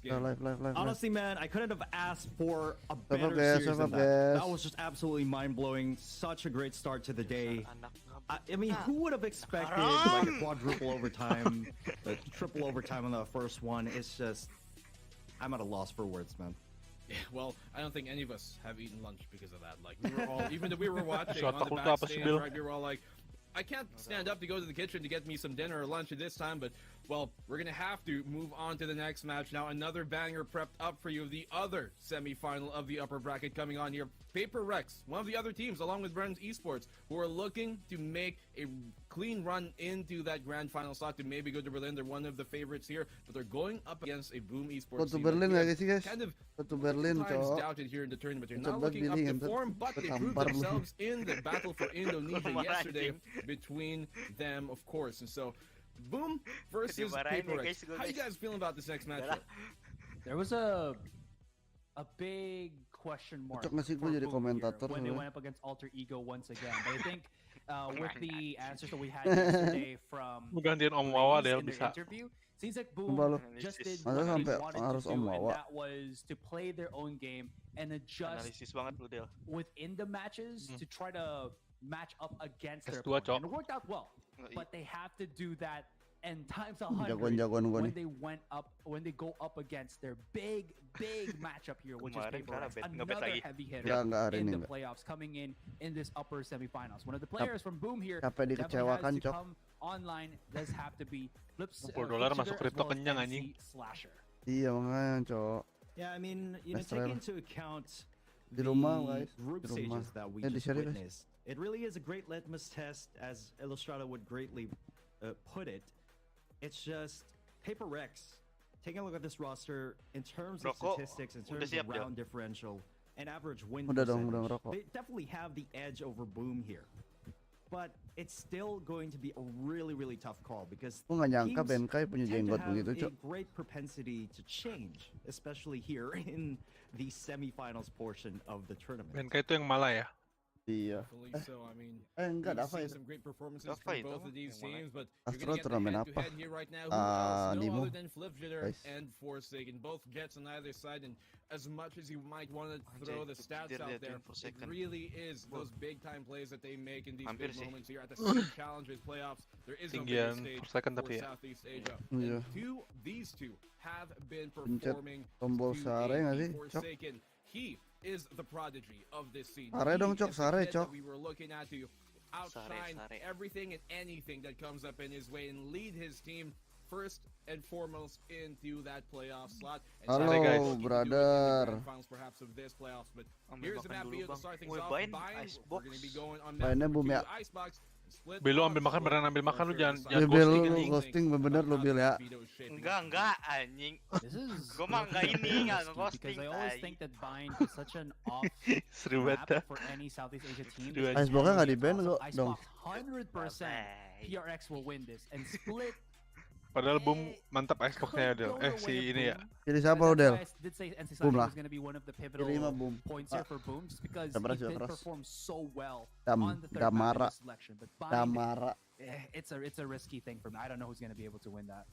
game. Live. Honestly, man, I couldn't have asked for a better series than that. That was just absolutely mind-blowing. Such a great start to the day. I mean, who would have expected like a quadruple overtime, a triple overtime on the first one? It's just, I'm at a loss for words, man. Yeah, well, I don't think any of us have eaten lunch because of that. Like, we were all, even though we were watching on the backstage, right, we were all like, I can't stand up to go to the kitchen to get me some dinner or lunch at this time, but, well, we're going to have to move on to the next match. Now, another banger prepped up for you. The other semi-final of the upper bracket coming on here. PRX, one of the other teams, along with Brennan's Esports, who are looking to make a clean run into that grand final slot to maybe go to Berlin. They're one of the favorites here, but they're going up against a Boom Esports team. Berlin guys. Kind of Berlin, doubted here in the tournament. They're not looking up to form, but they proved themselves in the battle for Indonesia yesterday between them, of course. And so, Boom versus PRX. How you guys feeling about this next matchup? There was a big question mark for Boom here when they went up against Alter Ego once again. But I think with the answers that we had yesterday from the interview, seems like Boom just did what they wanted to do, and that was to play their own game and adjust within the matches to try to match up against their opponent. And it worked out well, but they have to do that and times 100 when they go up against their big matchup here, which is PRX, another heavy hitter in the playoffs, coming in this upper semifinals. One of the players from Boom here definitely has to come online. Does have to be Flips Slasher. Yeah, I mean, taking into account the group stages that we just witnessed, it really is a great litmus test, as Illustrata would greatly put it. It's just PRX. Taking a look at this roster in terms of statistics, in terms of round differential and average win percentage, they definitely have the edge over Boom here. But it's still going to be a really tough call because teams tend to have a great propensity to change, especially here in the semifinals portion of the tournament. I believe so. I mean, we've seen some great performances from both of these teams, but you're going to get head-to-head here right now. Who else? No other than Flipjitter and Forsaken. Both Jets on either side, and as much as you might want to throw the stats out there, it really is those big-time plays that they make in these big moments here at the Summer Challengers playoffs. There is no bigger stage for Southeast Asia. And these two have been performing to Forsaken. He is the prodigy of this scene. We were looking at to outshine everything and anything that comes up in his way and lead his team first and foremost into that playoff slot. Hello, brother. Finals perhaps of this playoffs, but here's the map view to start things off. We're going to be going on map Icebox. Belo ambil makan, beneran ambil makan lu jangan ghosting bener lu Bil ya. Enggak anjing. Gua mah enggak ini enggak ghosting. Because I always think that Bind is such an off map for any Southeast Asia team. Icebox enggak di ban kok dong. 100% PRX will win this and split. Padahal Boom mantap Xbox-nya Del. Si ini ya. Pilih siapa Del? Boom lah. Pilih mah Boom. Points here for Boom just because he did perform so well on the third map selection. But Bind, it's a risky thing for me. I don't know who's going to be able to win that.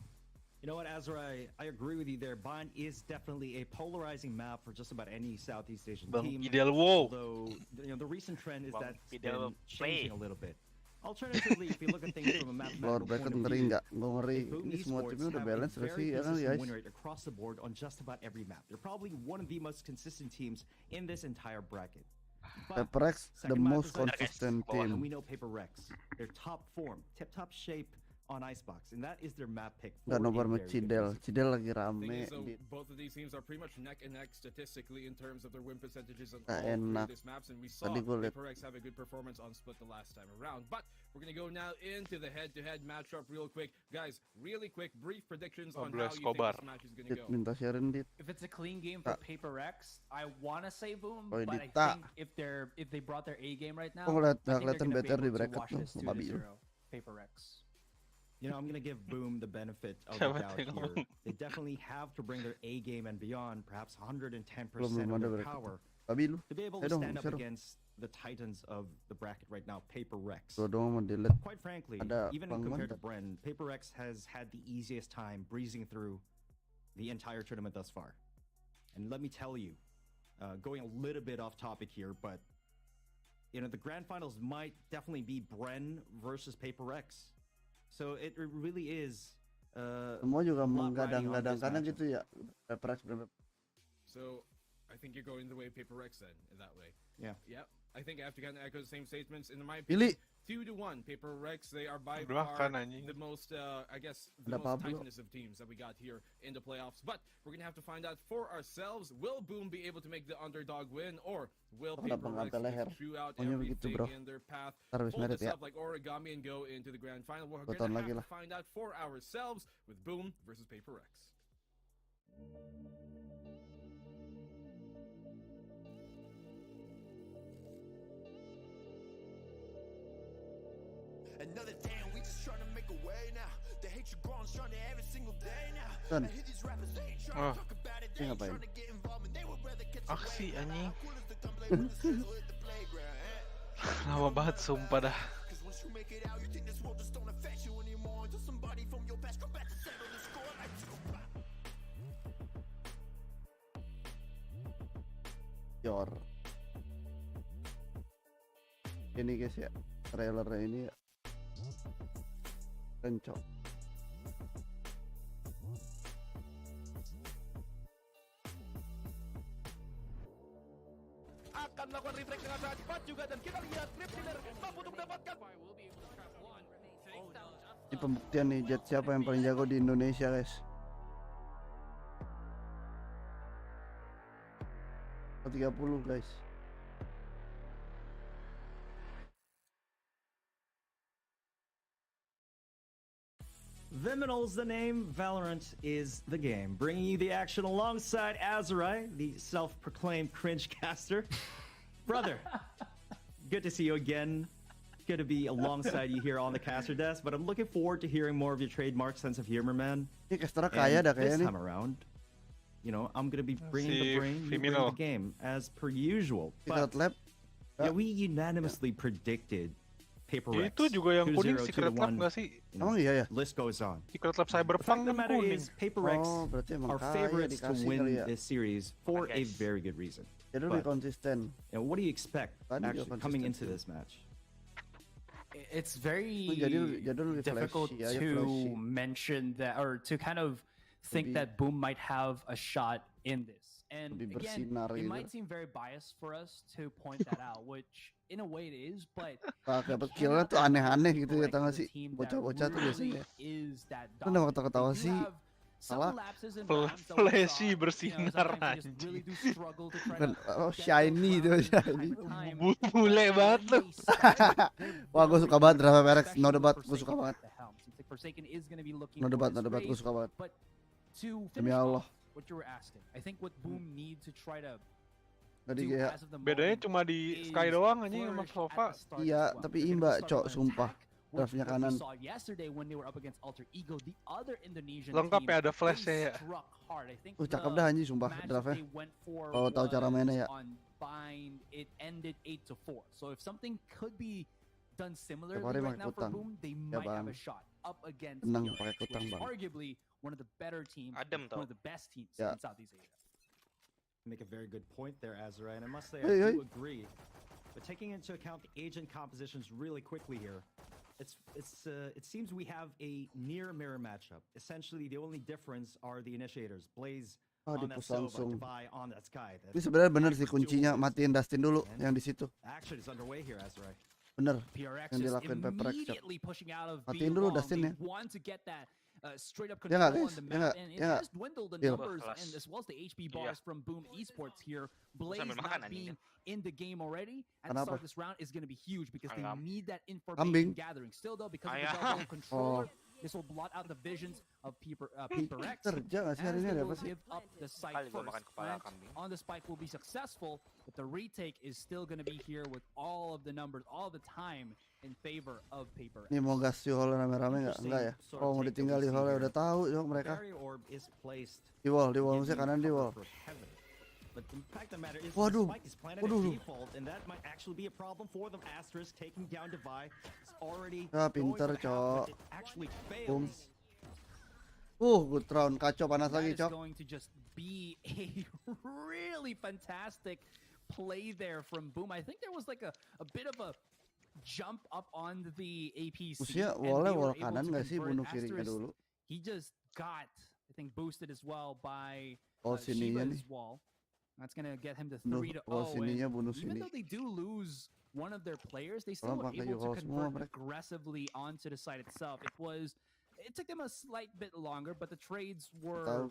You know what, Azra, I agree with you there. Bind is definitely a polarizing map for just about any Southeast Asian team. Although the recent trend is that it's been changing a little bit. Alternatively, if you look at things from a mathematical point of view, Boom Esports have a very consistent win rate across the board on just about every map. They're probably one of the most consistent teams in this entire bracket. PRX, the most consistent team. And we know PRX, their top form, tip-top shape on Icebox, and that is their map pick. Nobar sama Cidel lagi rame. Both of these teams are pretty much neck and neck statistically in terms of their win percentages on all these maps, and we saw PRX have a good performance on Split the last time around. But we're gonna go now into the head-to-head matchup real quick, guys. Really quick, brief predictions on how you think this match is gonna go. If it's a clean game for PRX, I wanna say Boom, but I think if they brought their A game right now, I think they're gonna be able to wash this 2-0 PRX. You know, I'm going to give Boom the benefit of the doubt here. They definitely have to bring their A game and beyond, perhaps 110% of their power, to be able to stand up against the titans of the bracket right now, PRX. Quite frankly, even compared to Bren, PRX has had the easiest time breezing through the entire tournament thus far. And let me tell you, going a little bit off topic here, but the grand finals might definitely be Bren versus PaperX. So it really is. Semua juga menggadang-gadangkan gitu ya. PRX. So I think you're going the way of PaperX then, in that way. Yeah. Yep. I think I have to kind of echo the same statements. In my opinion, 2-1 PaperX. They are by far the most, I guess, the most tightness of teams that we got here in the playoffs. But we're gonna have to find out for ourselves. Will Boom be able to make the underdog win, or will PaperX chew out everything in their path, fold this up like origami, and go into the grand final? We're gonna have to find out for ourselves with Boom versus PaperX. Another day and we just trying to make a way now. The hatred growing stronger every single day now. I hear these rappers, they ain't trying to talk about it. They ain't trying to get involved and they would rather catch a Aksi anjing. cool as the gunplay when the streets will hit the playground. Lama banget sumpah dah. Cause once you make it out, you think this world just don't affect you anymore. Until somebody from your past come back to settle the score like Yor. Ini guys ya, trailernya ini ya. Kencok. Akan melakukan refleks dengan sangat cepat juga, dan kita lihat Cryptiller mampu untuk mendapatkan. Ini pembuktian nih Jet siapa yang paling jago di Indonesia guys. 30 guys. Viminal's the name, Valorant is the game. Bringing you the action alongside Azurai, the self-proclaimed cringe caster. Brother, good to see you again. Good to be alongside you here on the caster desk, but I'm looking forward to hearing more of your trademark sense of humor, man. Ini caster kaya dah This kayaknya. time around, I'm gonna be bringing the brain, you bring the game, as per usual. But yeah, we unanimously predicted PaperX. Itu juga yang kuning Secret Lab nggak sih? Emang iya ya? List goes on. Secret Lab Cyberpunk The matter kuning. is, PaperX are favorites to win ya. this series for a very good reason. Jadi lebih konsisten. And what do you expect actually coming into this match? It's very difficult to mention that, or to kind of think that Boom might have a shot in this. And again, it might seem very biased for us to point that out, which in a way it is, but dapat killnya tuh aneh-aneh gitu ya, tau gak sih? Bocah-bocah tuh biasanya. Lu udah ketawa-ketawa sih. Salah. Flashy bersinar aja. Oh, shiny tuh, shiny. Bule banget lu. Wah, gue suka banget drama PRX. No debat, gue suka banget. No debat, gue suka banget. Demi Allah. What you were asking, I think what Boom need to try to bedanya cuma di Sky doang anjing sama Sova. Iya, tapi imba, cok, sumpah. Draftnya kanan. Lengkap ya, ada flashnya ya. Cakep dah anjing, sumpah draftnya. Kalau tahu cara mainnya ya. It ended 8-4. So if something could be done similarly right now for Boom, they might have a shot up against arguably one of the better teams, one of the best teams in Southeast Asia. Make a very good point there, Azurai, and I must say I do agree. But taking into account the agent compositions really quickly here, it seems we have a near mirror matchup. Essentially, the only difference are the initiators, Blaze on that Sova, Divide on that Sky. Ini sebenarnya benar sih kuncinya, matiin Dustin dulu yang di situ. Action is underway here, Azurai. Bener yang dilakuin PaperX. Matiin dulu Dustin ya. Straight up control on the map, and it has dwindled the numbers and as well as the HP bars from Boom Esports here. Blaze not being in the game already at the start of this round is going to be huge because they need that information gathering. Still though, because of the double controller, this will blot out the visions of PaperX. As they will give up the site first. On the spike will be successful, but the retake is still going to be here with all of the numbers, all the time in favor of PaperX. Ini mau gas di hole rame-rame enggak ya? Oh, mau ditinggal di hole udah tahu yuk mereka. Di wall maksudnya kanan di wall. But the fact of the matter is, waduh, the spike is planted at default, and that might actually be a problem for them. Asterisk taking down Divide is already pinter, going for the half, but it actually fails. Good round, kacau panas lagi, Cok. Going to just be a really fantastic play there from Boom. I think there was like a bit of a jump up on the APC. Usia wall kanan nggak sih bunuh kirinya dulu? He just got, I think, boosted as well by sininya Shiba's wall. That's gonna get him to 3-0. Even though they do lose one of their players, they still were able to convert aggressively onto the side itself. It took them a slight bit longer, but the trades were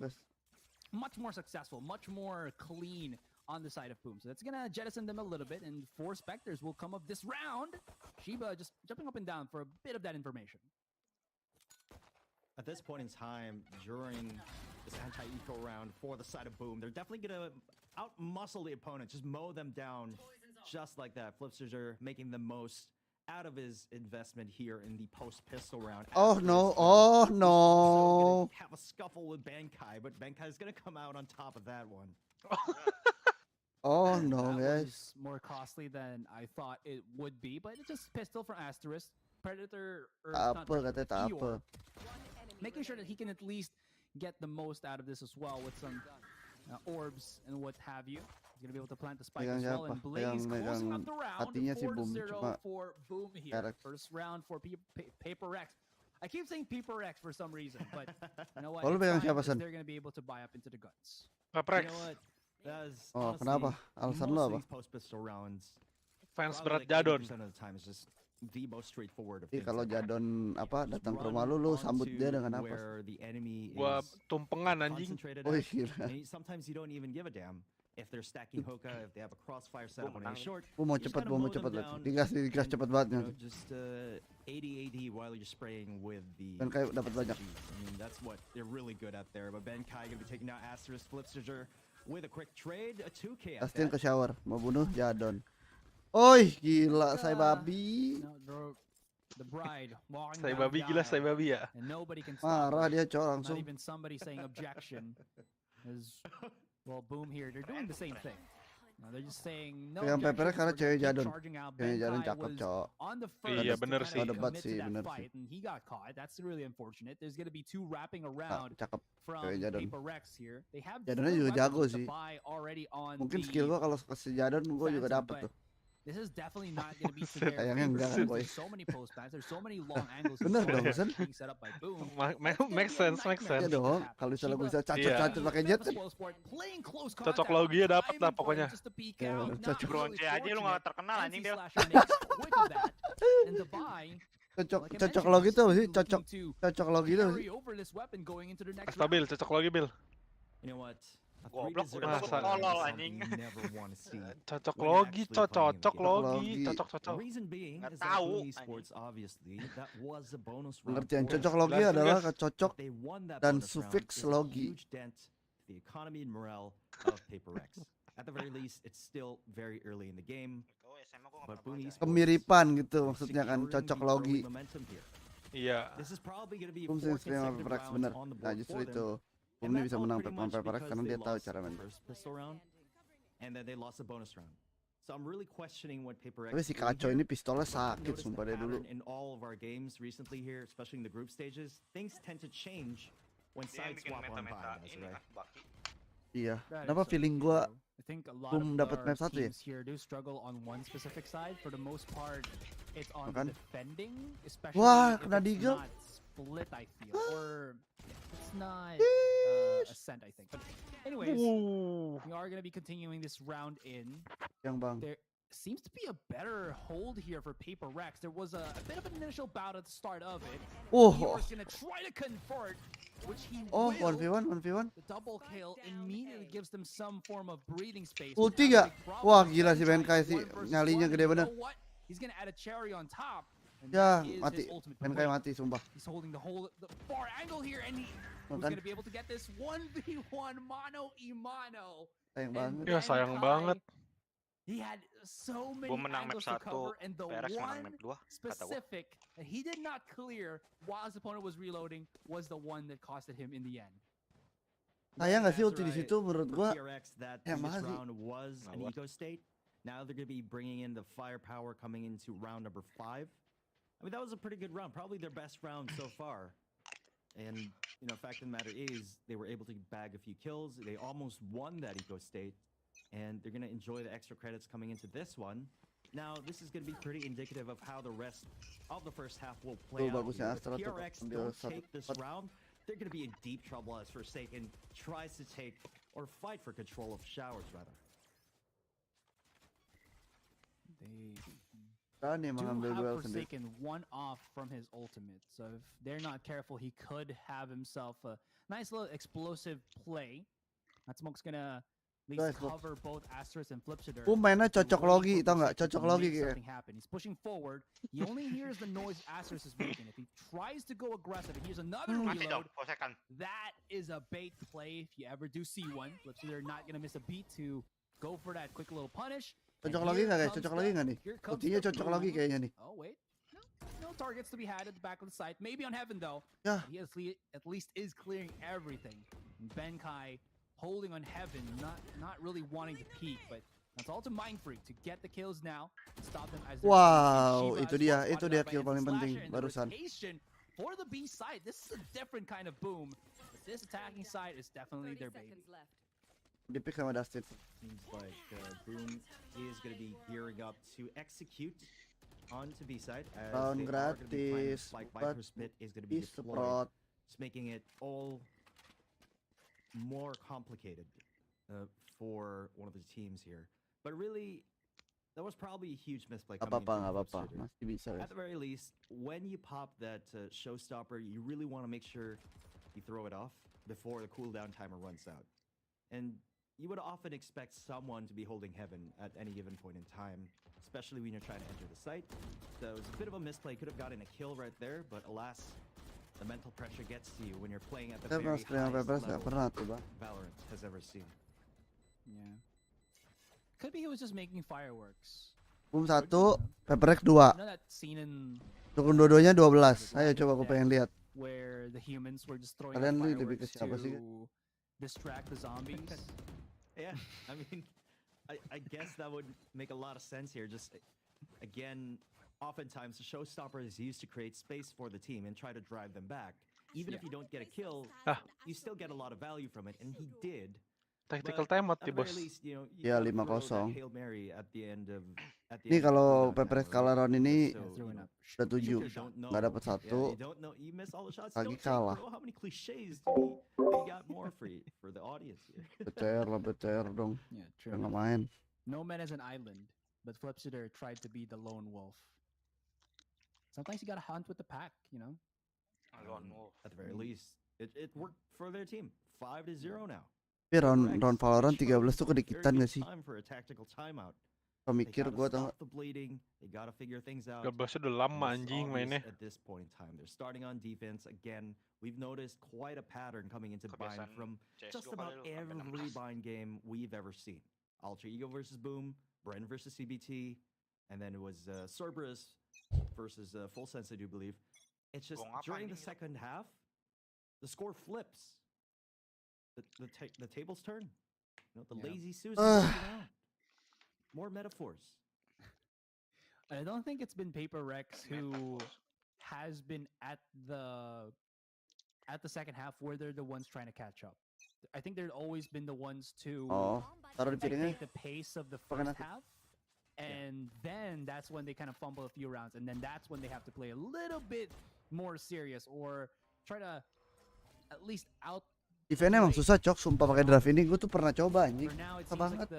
much more successful, much more clean on the side of Boom. So that's gonna jettison them a little bit, and 4 Spectres will come up this round. Shiba just jumping up and down for a bit of that information. At this point in time, during this anti-eco round for the side of Boom, they're definitely gonna out-muscle the opponent, just mow them down just like that. Flipster making the most out of his investment here in the post-pistol round. Oh no! Have a scuffle with Bankai, but Bankai is gonna come out on top of that one. Oh no, that was more costly than I thought it would be, but it's just pistol from Asterisk. Predator or making sure that he can at least get the most out of this as well with some orbs and what have you. He's gonna be able to plant the spike as well, and Blaze closing up the round. 4-0 for Boom here. First round for Paper X. I keep saying Paper X for some reason, but you know what? They're gonna be able to buy up into the guns. You know what? Kenapa? Alasan lo apa? Post-pistol rounds. Fans berat Jadon. The most straightforward. Kalau Jadon datang ke rumah lu sambut dia dengan apa? Gua tumpengan anjing. Oh gila. Sometimes you don't even give a damn if they're stacking hookah, if they have a crossfire setup on a short. Mau cepat lagi. Digas cepat banget. Just 80 while you're spraying with the. Benkai dapat banyak. I mean, that's what they're really good at there. But Benkai gonna be taking out Asterisk Flipster with a quick trade, a 2K. Astin ke shower, mau bunuh Jadon. Oi, gila, saya babi. The bride walking saya babi gila, saya babi ya. And nobody can marah dia, Cok, langsung. Not even somebody saying objection. Well, Boom here, they're doing the same thing. They're just saying no. Yang papernya karena cewek Jadon. Cewek Jadon cakep, Cok. Iya, bener sih. Debat sih, bener sih. And he got caught. That's really unfortunate. There's gonna be 2 wrapping around from Paper Rex here. They have Jadonnya juga jago sih. Mungkin skill gua kalau kasih Jadon gua juga dapet tuh. This is definitely not going to be fair. There's so many post plans. There's so many long angles being set up by Boom. Makes sense. Iya dong. Kalau misalnya gue bisa cacot pakai jet. Cocok logi ya dapat lah pokoknya. Cocok bronze aja lu nggak terkenal anjing dia. Cocok logi tuh sih. Cocok logi tuh sih. Stabil, cocok logi Bil. You know what? Goblok udah tolol anjing. Cocok logi. Reason being is that esports obviously that was a bonus round. Pengertian cocok logi adalah cocok dan suffix logi. The economy and morale of Paper X. At the very least, it's still very early in the game. Kemiripan gitu maksudnya kan, cocok logi. Iya. This is probably going to be bener. Nah, justru itu. Boom ini bisa menang Paper X karena dia tahu cara main. And then they lost a bonus round. So I'm really questioning what Paper X. Tapi si kacau ini pistolnya sakit sumpah dia dulu. In all of our games recently here, especially in the group stages, things tend to change when sides swap on by, right? Iya. Kenapa feeling gua Boom dapat map 1 ya? Here do struggle on one specific side. For the most part, it's on defending, especially wah, kena deagle. Split, I feel, or it's not Ascent, I think. But anyways, we are going to be continuing this round in. There seems to be a better hold here for Paper Rex. There was a bit of an initial bout at the start of it. He's going to try to convert, which he will. 1v1. The double kill immediately gives them some form of breathing space. Ulti gak? Wah, gila si Benkai sih. Nyalinya gede bener. He's going to add a cherry on top. Ya, mati. Benkai mati, sumpah. He's holding the far angle here, and he's going to be able to get this 1v1 mano imano. Sayang banget. Ya, sayang banget. He had so many angles to cover, and the one specific that he did not clear while his opponent was reloading was the one that costed him in the end. Sayang nggak sih ulti di situ menurut gua? Mahal was an eco state. Now they're going to be bringing in the firepower coming into round number 5. I mean, that was a pretty good round. Probably their best round so far. And, you know, fact of the matter is, they were able to bag a few kills. They almost won that eco state. And they're going to enjoy the extra credits coming into this one. Now, this is going to be pretty indicative of how the rest of the first half will play out. If PRX don't take this round, they're going to be in deep trouble as Forsaken tries to take or fight for control of Showers, rather. They do have Forsaken one off from his ultimate, so if they're not careful, he could have himself a nice little explosive play. That smoke's gonna at least cover both Asterisk and Flipsider. Mainnya cocok logi, tau nggak? Cocok logi kayak. He's pushing forward. He only hears the noise Asterisk is making. If he tries to go aggressive and here's another reload, that is a bait play. If you ever do see one, Flipsider not gonna miss a beat to go for that quick little punish. Cocok lagi nggak guys? Cocok lagi nggak nih? Buktinya cocok lagi kayaknya nih. Oh wait, no targets to be had at the back of the site. Maybe on Heaven though. Yeah. He at least is clearing everything. Benkai holding on Heaven, not really wanting to peek, but that's all to Mind Freak to get the kills now. Stop them as wow, itu dia kill paling penting barusan. For the B side, this is a different kind of boom. But this attacking side is definitely their baby. Dipick sama Dustin. Seems like Boom is going to be gearing up to execute onto B side. Round gratis, like Viper's Pit is going to be deployed, just making it all more complicated for one of the teams here. But really, that was probably a huge misplay. At the very least, when you pop that showstopper, you really want to make sure you throw it off before the cooldown timer runs out. And you would often expect someone to be holding Heaven at any given point in time, especially when you're trying to enter the site. So it was a bit of a misplay. Could have gotten a kill right there, but alas, the mental pressure gets to you when you're playing at the very highest level Valorant has ever seen. Yeah. Could be he was just making fireworks. Boom 1, PRX 2. Dukun dua-duanya 12. Ayo coba aku pengen lihat. Where the humans were just throwing Kalian lebih ke siapa sih? Distract the zombies. Yeah, I mean, I guess that would make a lot of sense here. Just, again, oftentimes the showstopper is used to create space for the team and try to drive them back. Even if you don't get a kill, you still get a lot of value from it, and he did. Tactical timeout nih bos. Ya 5-0. Ini kalau PRX kalah round ini udah 7, nggak dapat 1, lagi kalah. BTR dong. Nggak main. No man is an island, but Flipsider tried to be the lone wolf. Sometimes you gotta hunt with the pack, you know. At the very least, it worked for their team. 5-0 now. Tapi round Valorant 13 tuh kedikitan gak sih? Pemikir gua tau gak? Gabasnya udah lama anjing mainnya. At this point in time, they're starting on defense again. We've noticed quite a pattern coming into Bind from just about every Bind game we've ever seen. Alter Ego versus Boom, Bren versus CBT, and then it was Cerberus versus Full Sense, I do believe. It's just during the second half, the score flips. The tables turn. You know, the lazy Susan around. More metaphors. I don't think it's been PRX who has been at the second half where they're the ones trying to catch up. I think they've always been the ones to take the pace of the first half, and then that's when they kind of fumble a few rounds, and then that's when they have to play a little bit more serious or try to at least out. Eventnya emang susah cok, sumpah pakai draft ini gue tuh pernah coba anjing. Susah banget.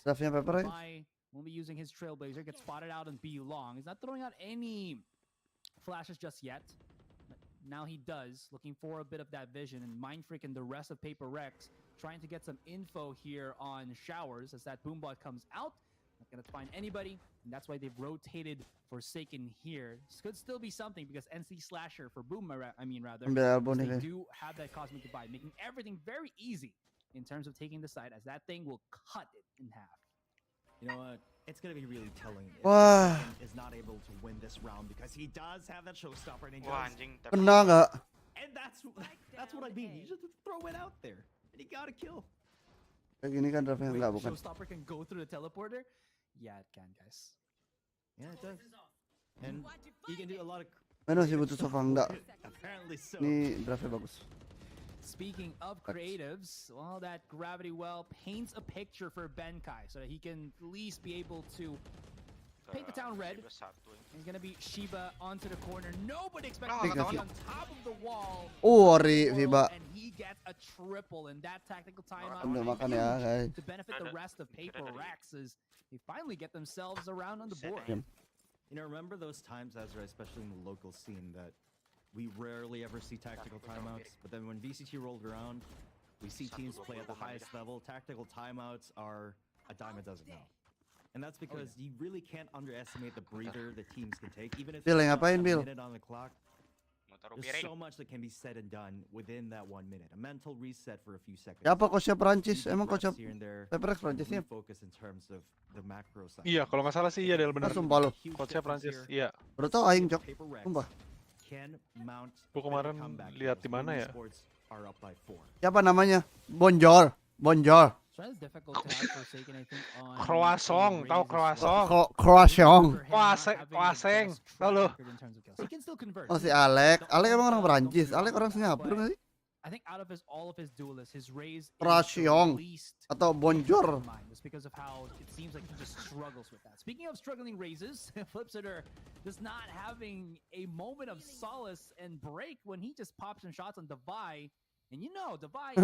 Draftnya PRX. Won't be using his Trailblazer, gets spotted out and be long. He's not throwing out any flashes just yet. But now he does, looking for a bit of that vision, and Mind Freak and the rest of PRX trying to get some info here on Showers as that Boombot comes out. Not gonna find anybody, and that's why they've rotated Forsaken here. This could still be something because NC Slasher for Boom, rather, they do have that Cosmic Divide, making everything very easy in terms of taking the side, as that thing will cut it in half. You know what? It's gonna be really telling if is not able to win this round because he does have that showstopper and he does. Kena nggak? And that's what I mean. You just throw it out there and he got a kill. Kayak gini kan draftnya nggak bukan? Showstopper can go through the teleporter. Yeah, it can, guys. Yeah, it does. And he can do a lot of Masih butuh sofa enggak? Apparently so. Ini draftnya bagus. Speaking of creatives, well, that gravity well paints a picture for Benkai so that he can at least be able to paint the town red. It's gonna be Shiba onto the corner. Nobody expected to be on top of the wall. Ori Shiba. And he gets a triple in that tactical timeout. Udah makan ya, guys. To benefit the rest of Paper Rex as they finally get themselves around on the board. You know, remember those times, Azra, especially in the local scene, that we rarely ever see tactical timeouts, but then when VCT rolled around, we see teams play at the highest level. Tactical timeouts are a dime a dozen now. And that's because you really can't underestimate the breather the teams can take, even if Bill, it's ngapain, a Bill? minute on the clock. There's so much that can be said and done within that 1 minute. A mental reset for a few seconds. Siapa coachnya Prancis? Emang coachnya PRX Prancisnya? Focus in terms of the macro side. Iya, kalau nggak salah sih iya Del benar. Sumpah lo. Coachnya Prancis. Iya. Baru tau aing, Cok. Sumpah. Gua kemarin lihat di mana ya? Siapa namanya? Bonjour. Bonjour. Croissant, tahu croissant? Croissant. Croissant, tahu lo? Oh si Alek. Alek emang orang Prancis. Alek orang Singapura nggak sih? I think out of all of his duelists, his raise Croissant atau bonjour. Just because of how it seems like he just struggles with that. Speaking of struggling raises, Flipsitter just not having a moment of solace and break when he just pops some shots on Divide. And you know, Divide,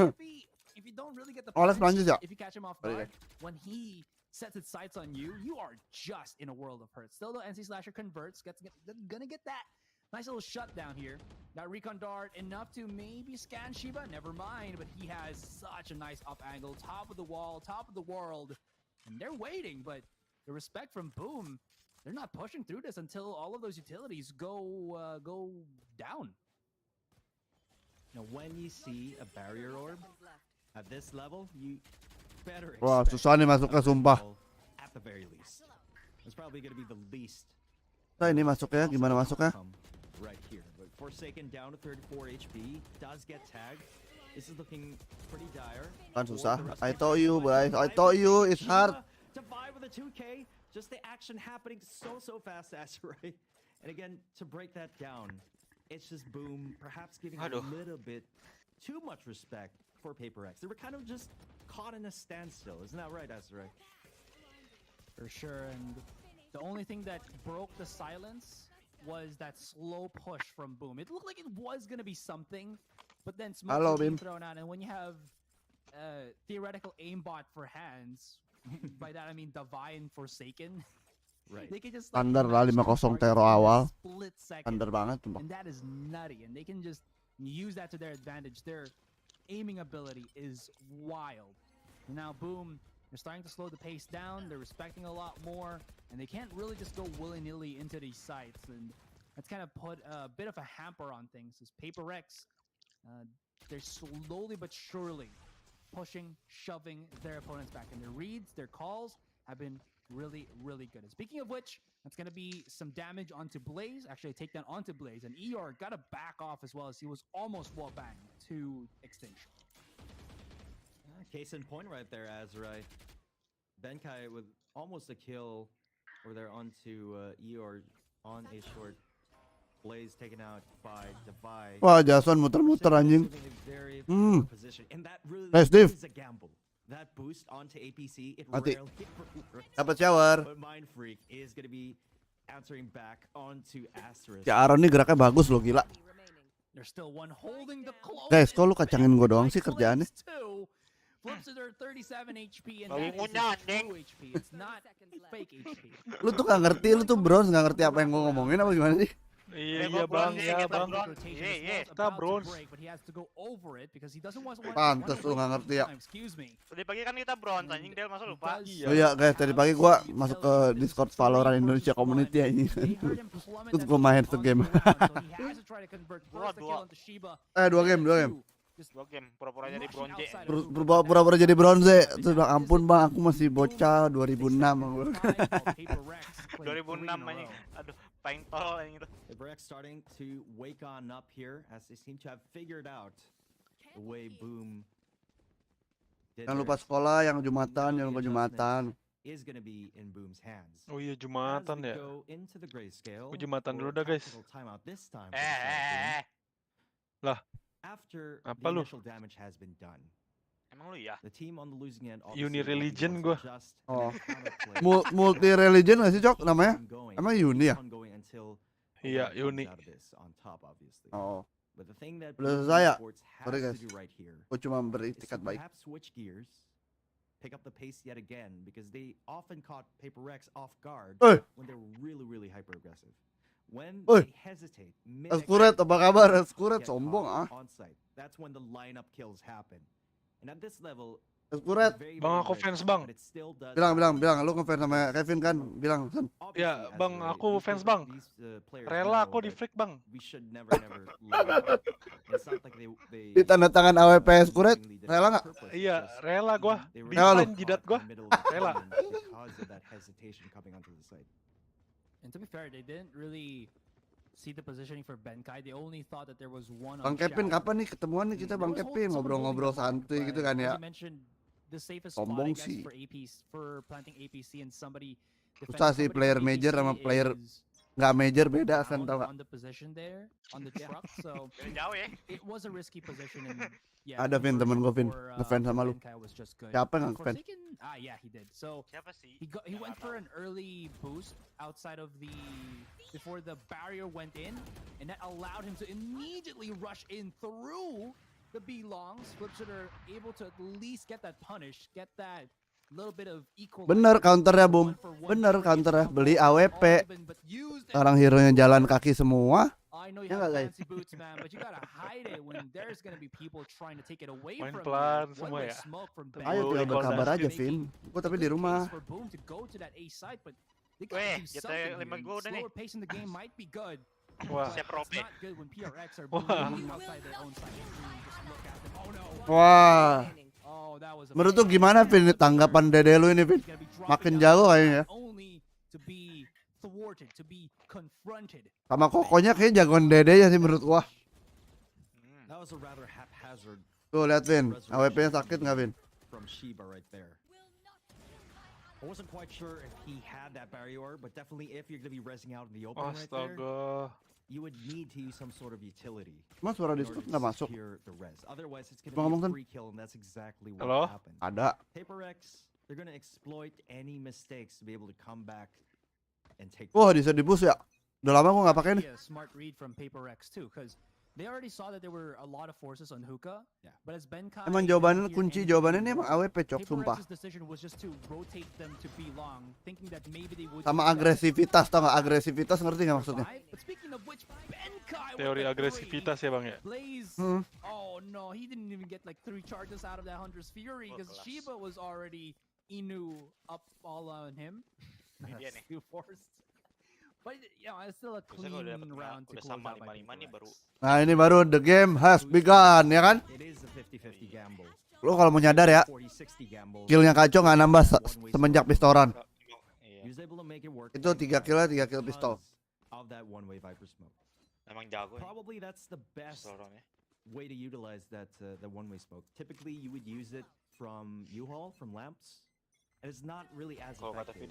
if you don't really get the punch, if you catch him off guard, when he sets its sights on you, you are just in a world of hurt. Still, the NC Slasher converts, gonna get that nice little shutdown here. Got Recon Dart enough to maybe scan Shiba, never mind, but he has such a nice up angle, top of the wall, top of the world, and they're waiting, but the respect from Boom, they're not pushing through this until all of those utilities go down. Now, when you see a barrier orb at this level, you better expect Wah, susah nih masuknya sumpah. At the very least, it's probably going to be the least. Nah, ini masuknya gimana masuknya? Right here, but Forsaken down to 34 HP does get tagged. This is looking pretty dire. Kan susah. I told you, guys. I told you it's hard. Divide with a 2K, just the action happening so fast, right? And again, to break that down, it's just Boom, perhaps giving a little bit too much respect for Paper X. They were kind of just caught in a standstill, isn't that right, Azra? For sure, and the only thing that broke the silence was that slow push from Boom. It looked like it was going to be something, but then smoke being thrown out, and when you have theoretical aimbot for hands, by that I mean Divine Forsaken, right? They can just Under lah 5-0 Tero awal. Under banget tuh. And that is nutty, and they can just use that to their advantage. Their aiming ability is wild. Now Boom, they're starting to slow the pace down. They're respecting a lot more, and they can't really just go willy-nilly into these sites, and that's kind of put a bit of a hamper on things. As Paper Rex, they're slowly but surely pushing, shoving their opponents back, and their reads, their calls have been really good. And speaking of which, that's going to be some damage onto Blaze, actually a takedown onto Blaze, and ER got to back off as well as he was almost wall banged to extinction. Case in point right there, Azrai. Benkai with almost a kill over there onto ER on a short. Blaze taken out by Divide. Wah, Jason muter-muter anjing. And that really is a gamble. That boost onto APC, it rarely works. Dapat shower. But Mind Freak is going to be answering back onto Asterisk. Si Aaron nih geraknya bagus loh, gila. There's still one holding the close. Guys, kok lu kacangin gua doang sih kerjaannya? Flips to their 37 HP and that is true HP. It's not fake HP. Lu tuh gak ngerti, lu tuh bronze gak ngerti apa yang gua ngomongin apa gimana sih? Iya bang, iya bang. Kita bronze. Pantes lu gak ngerti ya. Tadi pagi kan kita bronze, anjing dia masa lupa. Oh iya guys, tadi pagi gua masuk ke Discord Valorant Indonesia Community anjing. Terus gua main tuh game. 2 game. Pura-pura jadi bronze. Pura-pura jadi bronze. Terus bilang ampun bang, aku masih bocah 2006 bang. 2006 anjing. Aduh, paling tol anjing itu. The Brex starting to wake on up here as they seem to have figured out the way Boom. Jangan lupa sekolah yang Jumatan, jangan lupa Jumatan. is going to be in Boom's hands. Oh iya, Jumatan ya. Go into the grayscale. Jumatan dulu dah, guys. Timeout this time for the start of Boom. Lah. After Apa the lu? initial damage has been done. Emang lu ya? The team on the losing end Uni religion gua. Oh. Multi religion nggak sih, Cok, namanya? Emang Uni ya? Iya, Uni. Oh. Udah selesai ya? Sorry guys, gue cuma beritikat baik. Switch gears, pick up the pace yet again because they often caught PaperX off guard when they're really hyper aggressive. When they hesitate, Eskuret, apa kabar? Eskuret sombong ah. That's when the lineup kills happen. And at this level, Eskuret, Bang, aku fans bang. Bilang, lu ngefans sama Kevin kan? Bilang, Sen. Ya, Bang, aku fans bang. Rela aku di flick bang. Ditanda tangan AWP Eskuret, rela nggak? Iya, rela gua. Desain jidat gua, rela. And to be fair, they didn't really see the positioning for Benkai. They only thought that there was one. Bang Kevin, kapan nih ketemuan nih kita Bang Kevin ngobrol-ngobrol santuy gitu kan ya? The safest spot, I guess, for APC, for planting APC and somebody. Susah sih player major sama player nggak major beda kan tau gak? On the position there, on the truck, so it was a risky position. And yeah, ada Vin, temen gue Vin, ngefans sama lu. Siapa yang ngefans? Yeah, he did. So he went for an early boost outside of the before the barrier went in, and that allowed him to immediately rush in through the B-longs. Flipshooter able to at least get that punish, get that little bit of equal. Bener counternya Boom, bener counternya. Beli AWP, sekarang hero-nya jalan kaki semua. Ya nggak guys? Main pelan semua ya. Ayo tinggal berkabar aja Vin. Gue tapi di rumah. Weh, kita 5 gol udah nih. Wah. Siap rope. Wah. Menurut tuh gimana Vin tanggapan Dede lu ini Vin? Makin jago kayaknya. Sama kokonya kayaknya jagoan Dede ya sih menurut gua. Tuh lihat Vin, AWP-nya sakit nggak Vin? I wasn't quite sure if he had that barrier, but definitely if you're going to be rezzing out in the open right there, you would need to use some sort of utility. Mas suara Discord nggak masuk. Otherwise, it's going to be a free kill, and that's exactly what happened. Ada. PaperX, they're going to exploit any mistakes to be able to come back and take. Wah, bisa dibus ya? Udah lama gua nggak pakai nih. Smart read from PaperX too, because they already saw that there were a lot of forces on hookah. Yeah. But as Benkai, emang jawabannya kunci jawabannya ini emang AWP Cok, sumpah. Sama agresivitas, tau nggak agresivitas, ngerti nggak maksudnya? Teori agresivitas ya Bang ya. Oh no, he didn't even get like 3 charges out of that Hunter's Fury because Shiba was already Inu up all on him. Still forced. But yeah, it's still a clean round to close out by PaperX. Nah ini baru the game has begun ya kan? Lo kalau mau nyadar ya, killnya Kacau nggak nambah semenjak pistoran. Itu 3 kill pistol. Emang jago. Probably that's the best way to utilize that one-way smoke. Typically you would use it from U-Haul, from lamps. And it's not really as effective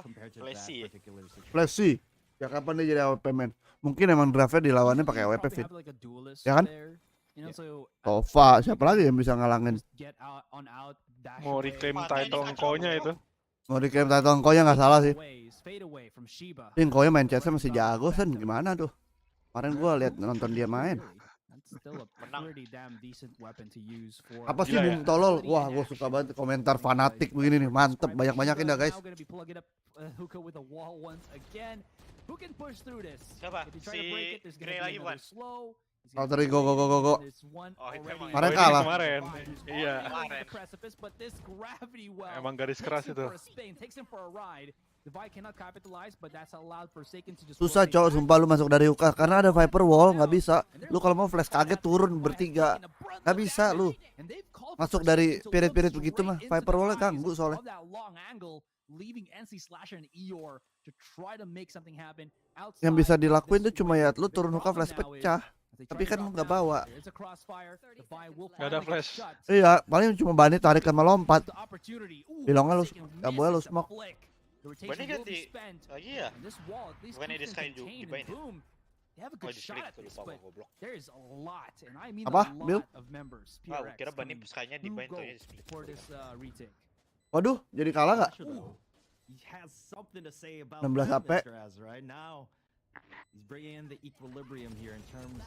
compared to that particular situation. Flashy. Ya kapan dia jadi AWP man? Mungkin emang draftnya dilawannya pakai AWP Fit. Ya kan? Tova, siapa lagi yang bisa ngalangin? Mau reclaim title engkonya itu. Mau reclaim title engkonya nggak salah sih. Engkonya main CS masih jago Sen, gimana tuh? Kemarin gua lihat nonton dia main. Apa sih Boom tolol? Wah, gua suka banget komentar fanatik begini nih. Mantep, banyak-banyakin dah guys. Coba si Grey lagi bukan? Oh tadi go. Oh itu Kemarin kalah. Kemarin. Iya. Emang garis keras itu. Susah cowok, sumpah lu masuk dari UK karena ada Viper Wall, nggak bisa. Lu kalau mau flash kaget turun bertiga, nggak bisa lu. Masuk dari pirit-pirit begitu mah, Viper Wallnya ganggu soalnya. Yang bisa dilakuin tuh cuma ya lu turun hookah flash pecah. Tapi kan nggak bawa. Gak ada flash. Iya, paling cuma Bani tarik sama lompat. Bilangnya lu nggak boleh lu smoke. Bani ganti lagi ya? Bukannya di Sky juga di Bani. Oh, di Split tuh lupa gua goblok. Apa, Bill? Ah, kira Bani Sky-nya di Bani tuh ya di Split. Waduh, jadi kalah nggak? 16 HP.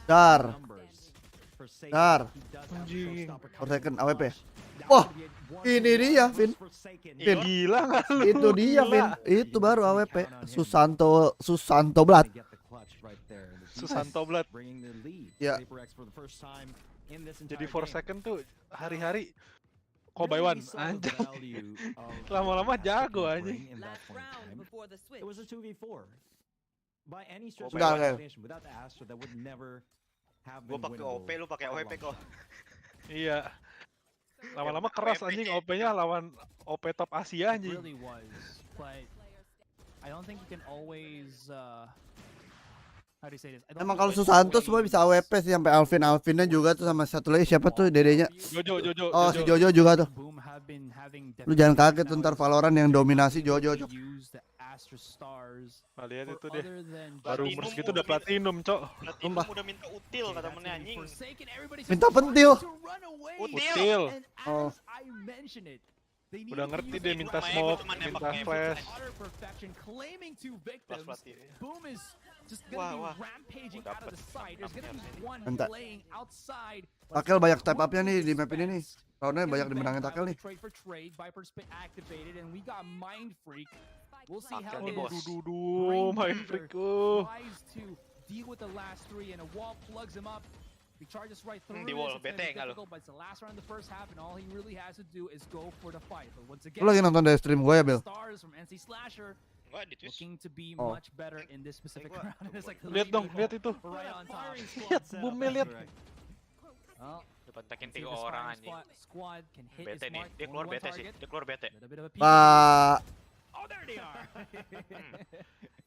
Dar. Per second AWP. Wah, ini dia, Vin. Vin. Gila nggak lu? Itu dia, Vin. Itu baru AWP. Susanto Blood. Susanto Blood. Ya. Jadi 4 second tuh hari-hari kok by one anjing. Lama-lama jago anjing. It was a 2v4. By any stretch of Enggak, imagination, without the Astra, that would never have Gua been pakai winnable. OP, lu pakai OP kok. Iya. Lama-lama keras anjing OP-nya lawan OP top Asia It anjing. really was, but I don't think you can always how do you say this? I don't Emang think kalau you can Susanto semua always- bisa AWP sih, sampai Alvinnya juga tuh, sama satu lagi siapa tuh dedenya? Jojo. Oh, si Jojo juga tuh. Boom have been having Lu jangan kaget tuh ntar Valorant yang dominasi Jojo. use the Astra Stars Nah, lihat for itu deh. other than Baru Platinum umur segitu udah platinum, Cok. Platinum udah minta util kata temennya anjing. Forsaken, everybody's Minta just pentil. trying to run away. Util. And Oh. as I mentioned it, they need Udah to ngerti use deh it minta Main smoke, cuma nembak minta game. flash. utter perfection, claiming two victims. platin. Boom is just gonna Wah. be rampaging Oh, out of the side. There's gonna be one Mantap. playing outside. Takel banyak step up-nya nih di map ini nih. Roundnya banyak dimenangin Bank Takel nih. Trade for trade, Viper's been activated, and we got Mind Freak. We'll see how Takel nih, bos. Duh, main freak. tries to deal with the last three, and a wall plugs him up. He charges right through. Di this. wall, It's gonna bete be nggak lu? difficult, but it's the last round of the first half, and all he really has to do is go for the fight. But once again, Lu lagi nonton dari stream gue ya, Bill? Stars from NC Slasher Enggak di twist. looking to be Oh. much better in this specific Gua- round. And it's like Lihat dong, lihat itu. right on top. Lihat, boomnya lihat. Well, Dipentekin see if 3 this orang firing anjing. Squad can hit Bete his nih. mark. Dia keluar Only one bete sih. target. Dia keluar bete. Little bit of a peek. Pak, Oh, there they are.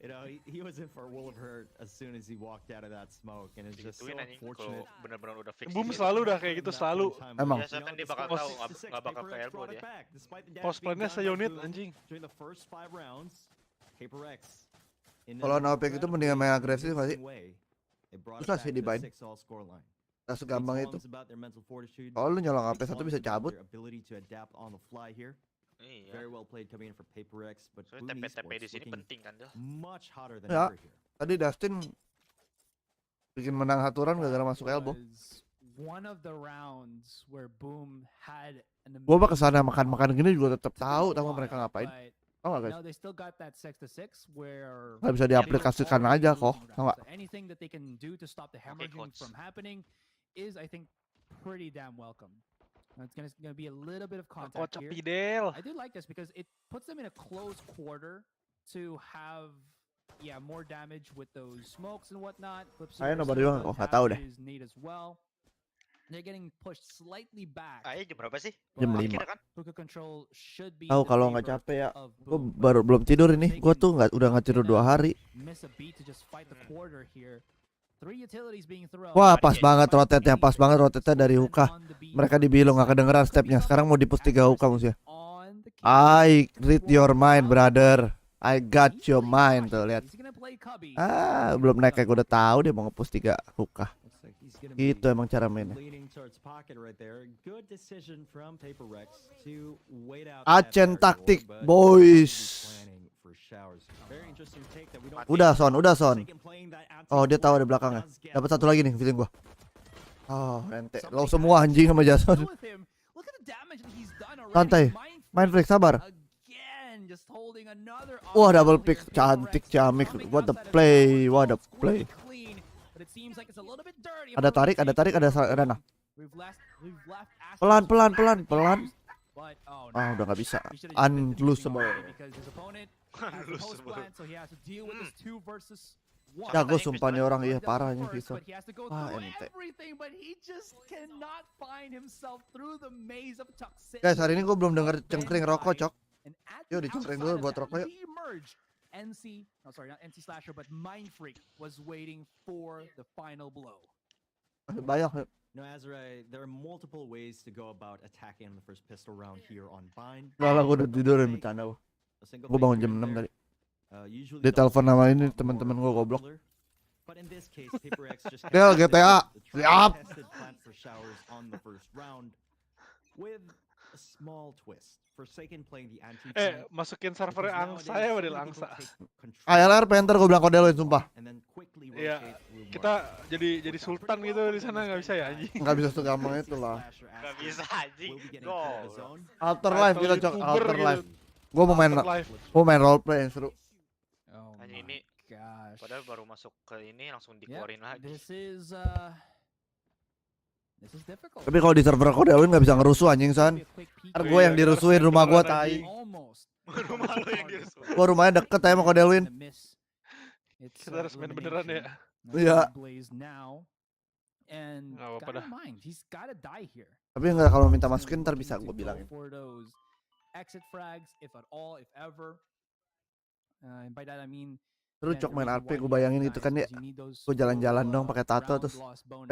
You know, he was in for a world of hurt as soon as he walked out of that smoke, and it's just so Digituin anjing kalau unfortunate. bener-bener udah fix. Boom gitu. selalu dah kayak gitu, selalu. Emang. Biasa kan dia bakal Pos- tahu nggak bakal ke elbow dia. Post plan-nya se-unit anjing. During the first 5 rounds, Paper X. Kalau no-pick itu mendingan main agresif nggak sih? Susah sih dibind. Tak segampang itu. Kalau lu nyolong HP satu bisa cabut. Iya. Very well played coming in for Paper X, but Soalnya Boom TP-TP di Esports sini looking penting kan tuh. much hotter than Ya. ever here. Tadi Dustin bikin menang aturan gara-gara masuk elbow. Was one of the rounds where Boom had an Gua mah kesana makan-makan gini juga tetap tahu mereka ngapain. Tau gak guys? No, they still got that 6-6 where Nggak bisa diaplikasikan aja kok, tau gak? So anything that they can do to stop the hemorrhaging coach. from happening is, I think, pretty damn welcome. Now, it's gonna be a little bit of contact Kocak here. Fidel. I do like this because it puts them in a close quarter to have more damage with those smokes and whatnot. Ayo, nobar juga kok, nggak tahu deh. Is neat as well. They're getting pushed slightly back. Ayo jam berapa sih? Jam But 5. Akhirnya kan? Hookah control should be Tahu in kalau favor nggak capek ya. of Gua Boom. belum tidur ini. Gua tuh udah nggak tidur 2 hari. Miss a beat to just fight the quarter here. 3 utilities being thrown. Wah, pas banget rotate-nya, pas banget rotate-nya dari hookah. Mereka dibilang nggak kedengeran stepnya. Sekarang mau dipus 3 hookah musuhnya. On the I read your mind, brother. I got your mind tuh, lihat. He's gonna play Cubby. Belum naik kayak gue udah tahu dia mau ngepus 3 hookah. Looks like he's gonna be Itu emang cara mainnya. leaning towards pocket right there. Good decision from Paper Rex to wait out Acen that taktik, barrier, but boys. planning for showers. Very interesting take that we don't Udah Son, udah Son. Taken playing that Oh, dia tahu ada belakangnya. Dapat satu lagi nih, feeling gua. Oh, ente. Lo semua anjing sama Jason. With him. Look at the damage that he's done already. Santai. Main freak, sabar. Again, just holding another Wah, double opportunity pick. here. Cantik, Paper Rex camik. coming What the outside of play, the what the squad, play. clean, but it seems like it's a little bit dirty. Ada tarik, ada Rana. We've left Pelan, pelan, pelan, pelan. But, oh, Ah, no. udah nggak bisa. He should've just been Unlosable. defending because his opponent has the post Unlosable. plant, so he has to deal with this 2 versus 1. Jago sumpah nih orang, iya He does parahnya first, gitu. but he has to go Ah, through ente. everything, but he just cannot find himself through the maze of toxicity. Guys, hari ini gua belum denger cengkring rokok, Cok. And at Yo, the dicengkring outside dulu of buat that, rokok, yuk. he emerged. Not NC Slasher, but Mind Freak was waiting for the final blow. Banyak. No, Azrai, there are multiple ways to go about attacking the first pistol round here on Bind. Lah gue udah tidur dan bercanda. Gue bangun jam 6 tadi. Dia telepon nama ini teman-teman gue goblok. Del GTA. Siap. Masukin server angsa ya, Badil, angsa. ALR Panther gue bilang kodeloin sumpah. Iya, kita jadi sultan gitu di sana, nggak bisa ya anjing. Nggak bisa segampang itu lah. Nggak bisa anjing. Go. Afterlife kita cok, Afterlife. Gitu. Gue mau main roleplay yang seru. Hanya ini, padahal baru masuk ke ini langsung dikeluarin lagi. This is difficult. Tapi kalau di server kodeloin nggak bisa ngerusuh anjing San. Ntar gue yang dirusuhin rumah gue tai. Rumah lo yang dirusuh. Gue rumahnya deket aja sama kodeloin. Kita harus main beneran ya. Iya. Tapi nggak, kalau minta masukin ntar bisa gue bilangin. Exit frags, if at all, if ever. By that I mean, Terus cok main RP, gue bayangin gitu kan ya. Gue jalan-jalan dong pakai tato terus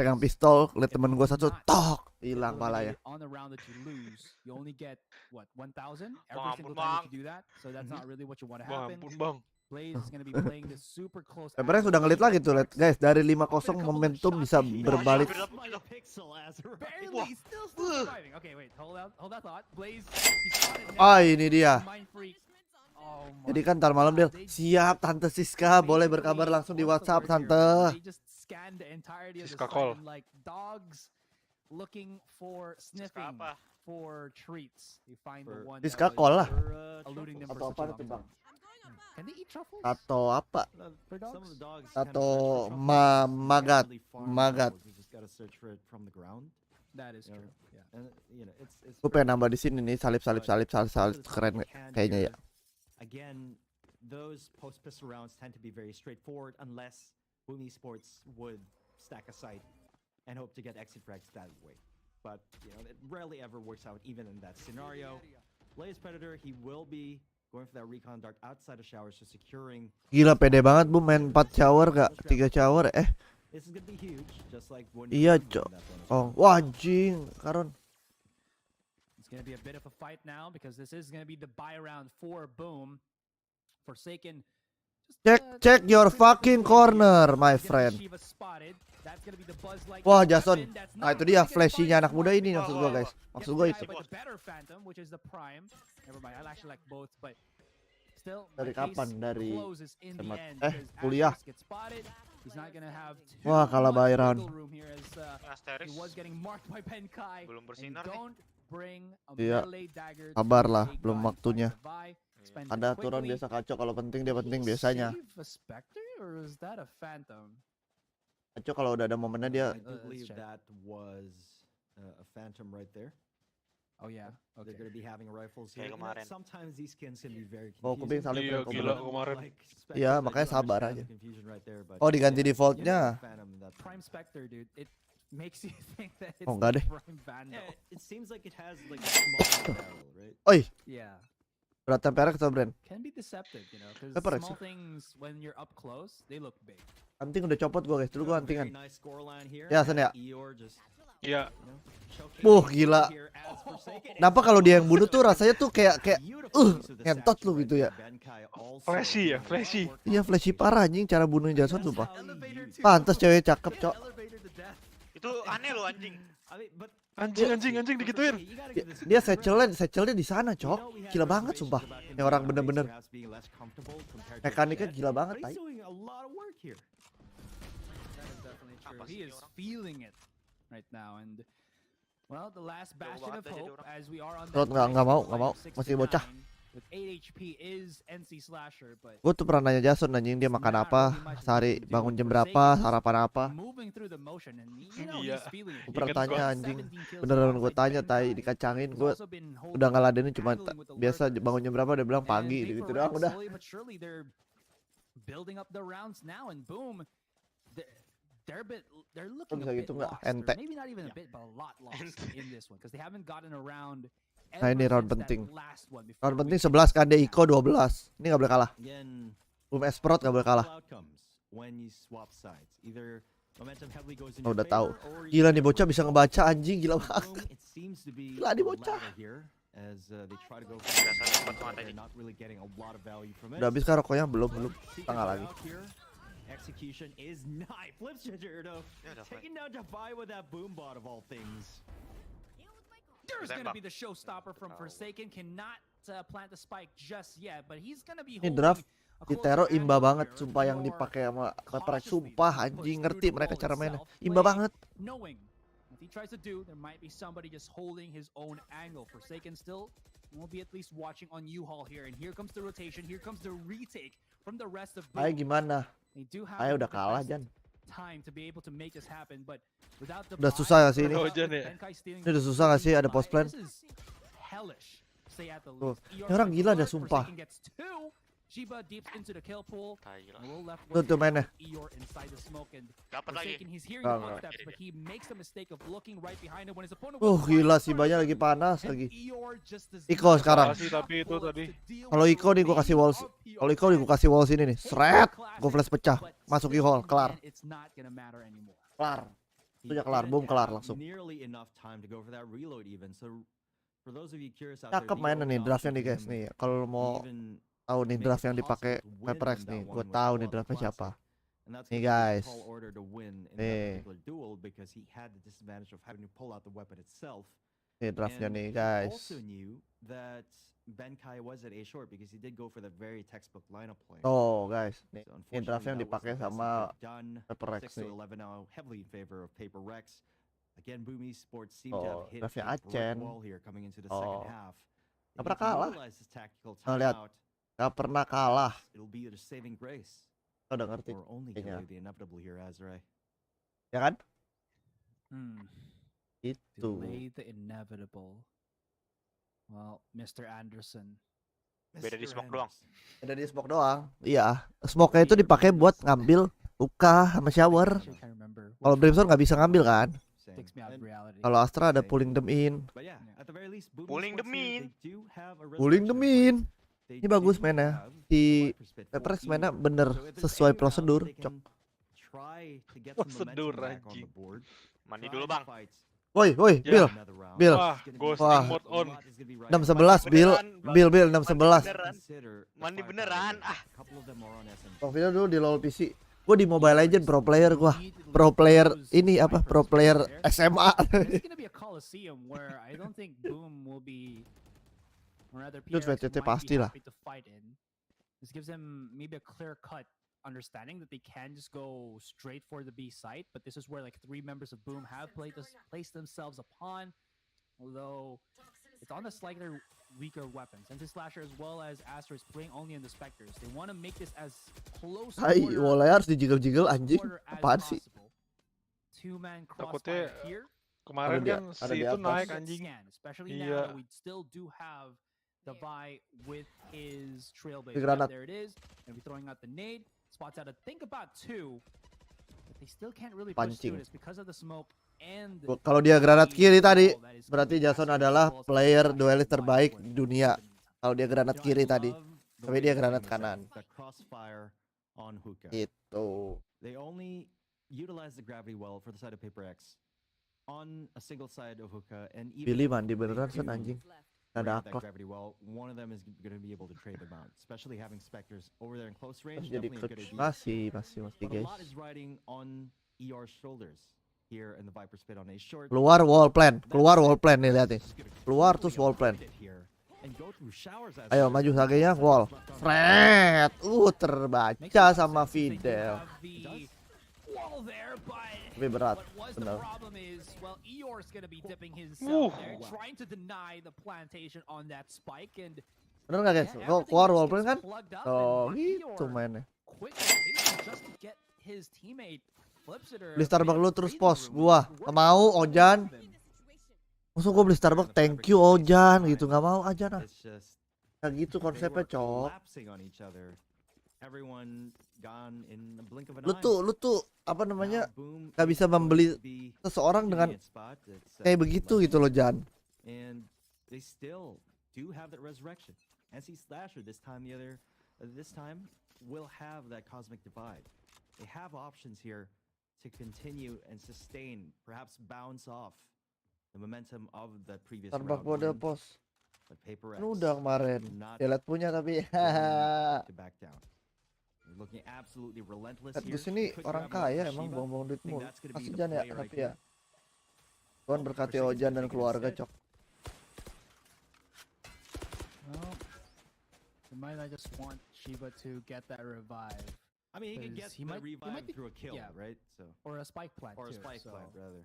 pegang pistol, liat temen gue satu, tok, hilang pala ya. PRX sudah ngelit lagi tuh, liat guys, dari 5-0 momentum bisa berbalik. Ini dia. Jadi kan ntar malam dia siap Tante Siska, boleh berkabar langsung di WhatsApp Tante. Siska call. Siska call lah. Atau apa itu bang? Atau apa? Atau magat. Gue pengen nambah di sini nih salib keren kayaknya ya. Again, those post pistol rounds tend to be very straightforward unless Boom Esports would stack a site and hope to get exit frags that way. But you know, it rarely ever works out even in that scenario. Blaze Predator, he will be going for that recon dart outside of showers, so securing. Gila pede banget Bu, main 4 shower gak? 3 shower This is gonna be huge, just like iya cok. Oh, wah anjing, Karon. It's going to be a bit of a fight now because this is going to be the buy round for Boom. Forsaken. Check your fucking corner, my friend. Wah, Jason. Nah, itu dia flashy-nya anak muda ini maksud gua, guys. Maksud gua itu. Dari kapan? Dari kuliah. Wah, kalah buy round. Belum bersinar nih. Iya, kabar lah, belum waktunya. Ada aturan biasa kacau, kalau penting dia penting biasanya. Kacau kalau udah ada momennya dia. Oh, kuping salib kemarin. Iya, makanya sabar aja. Oh, diganti defaultnya. Makes you think that it's enggak deh. It seems like it has like a small barrel, right? Oi. Yeah. Beratan PRX atau brand? Can be deceptive, you know, because small things when you're up close, they look big. Anting udah copot gua, guys. Dulu gua antingan. Ya, Sen ya. Iya. Gila. Kenapa kalau dia yang bunuh tuh rasanya tuh kayak ngentot lu gitu ya. Flashy ya, flashy. Iya, flashy parah anjing cara bunuhnya Jason tuh, Pak. Pantes cewek cakep, Cok. Itu aneh loh anjing. Anjing digituin. Dia satchelnya di sana, Cok. Gila banget sumpah. Yang orang bener-bener mekaniknya gila banget, tai. He is feeling it right now and well, the last bastion of hope as we are on nggak mau, masih bocah. With 8 HP is NC Slasher, but gue tuh pernah nanya Jason anjing dia makan apa, sehari bangun jam berapa, sarapan apa. Gue pernah tanya anjing, beneran gue tanya tai, dikacangin. Gue udah ngeladenin cuma biasa bangun jam berapa, dia bilang pagi gitu doang udah. They're looking a bit lost, or maybe not even a bit, but a lot lost in this one because they haven't gotten around. Nah ini round penting. Round penting 11 KD Iko 12. Ini gak boleh kalah. Boom Esprot gak boleh kalah. Oh, udah tahu. Gila nih bocah bisa ngebaca anjing, gila banget. Gila nih bocah. Udah habis kan rokoknya? Belum. Setengah lagi. Execution is nice. Flipster taking down Defy with that boom bot of all things. There's gonna be the showstopper from Forsaken. Cannot plant the spike just yet, but he's gonna be Ini draft di Tero imba banget, sumpah yang dipakai sama PRX, sumpah anjing, ngerti mereka cara mainnya. Imba banget. Knowing if he tries to do, there might be somebody just holding his own angle. Forsaken still will be at least watching on U-Haul here, and here comes the rotation, here comes the retake from the rest of Boom. Ayo gimana? Ayo udah kalah Jan. Time to be able to make this happen, but without the udah susah gak sih ini? Ini udah susah gak sih ada post plan? Tuh, ini orang gila dah sumpah. Shiba deeps into the kill pool. Tuh mainnya. Dapat lagi. Gila sih banyak lagi panas lagi. Iko sekarang. Tapi itu tadi. Kalau Iko nih gua kasih walls. Kalau Iko nih gua kasih walls ini nih. Sret. Gua flash pecah. Masuk hall, kelar. Kelar. Sudah kelar, boom kelar langsung. Cakep mainnya nih draftnya nih guys nih. Kalau mau tahu nih draft yang dipakai PRX nih, gue tahu nih draftnya siapa. Nih guys, nih draftnya nih guys. Oh guys, nih draft yang dipakai sama PRX nih. Oh, draftnya Acen. Oh, gak pernah kalah. Nah, lihat. Gak pernah kalah. Udah ngerti kayaknya. Ya kan? Itu. The inevitable. Well, Mr. Anderson. Beda di smoke doang. Beda di smoke doang. Iya. Smoke-nya itu dipakai buat ngambil luka sama shower. Kalau Brimstone nggak bisa ngambil kan? Kalau Astra ada pulling them in. Pulling them in. Pulling them in. Ini bagus mainnya. Di PRX mainnya bener sesuai prosedur. Cok. Prosedur anjing. Mandi dulu bang. Woi, Bill. Ghosting mode on. 611 Bill 611. Mandi beneran. Bang video dulu di LoL PC. Gue di Mobile Legend pro player gua. Pro player ini apa? Pro player SMA. Itu VCT pasti lah. This gives them maybe a clear cut understanding that they can just go straight for the B site, but this is where like 3 members of Boom have placed themselves upon, although it's on the slightly weaker weapons. And this Slasher as well as Astra is playing only in the Spectres. They want to make this as close to Walleye harus dijigel-jigel anjing. Apaan sih? 2-man crossfire here. Kemarin kan si itu naik anjing. Especially now that we still do have the Vi with his trailblazer. There it is. And we're throwing out the nade. Spots out to think about 2. But they still can't really push through this because of the smoke and kalau dia granat kiri tadi, berarti Jason adalah player duelist terbaik di dunia. Kalau dia granat kiri tadi, tapi dia granat kanan. Itu. They only utilize the gravity well for the side of PRX on a single side of Hookah and even Billy mandi beneran Sen anjing. Ada akhlak. One of them is going to be able to trade them out, especially having Spectres over there in close range. Jadi masih guys. Keluar wall plan nih lihat nih. Keluar terus wall plan. Ayo maju sagenya wall. Fred, terbaca sama Fidel. Lebih berat, benar. Bener nggak guys? Kalau keluar wallplane kan? Oh gitu mainnya. Beli Starbucks lu terus pos gua. Nggak mau Ojan. Maksud gua beli Starbucks thank you Ojan gitu. Nggak mau aja nah. Kayak gitu konsepnya cok. Lu tuh apa namanya gak bisa membeli seseorang dengan kayak begitu gitu loh Jan. to continue and sustain, perhaps bounce off the momentum of the previous Tarbak round. mode pos. But Paper X Kan udah kemarin. not Dia liat punya tapi. to back down. They're looking absolutely relentless Lihat di here. sini Could orang grab one kaya for emang Shiva. buang-buang duit I think mulu. that's gonna be the Kasian ya play right tapi ya. here. Tuhan berkati Ojan dan keluarga, Cok. Well, they might not just want Shiva to get that revive. I mean, he can get Because he the might revive be- through a kill, yeah. right? So Or a spike plant or a too, spike so, plant rather.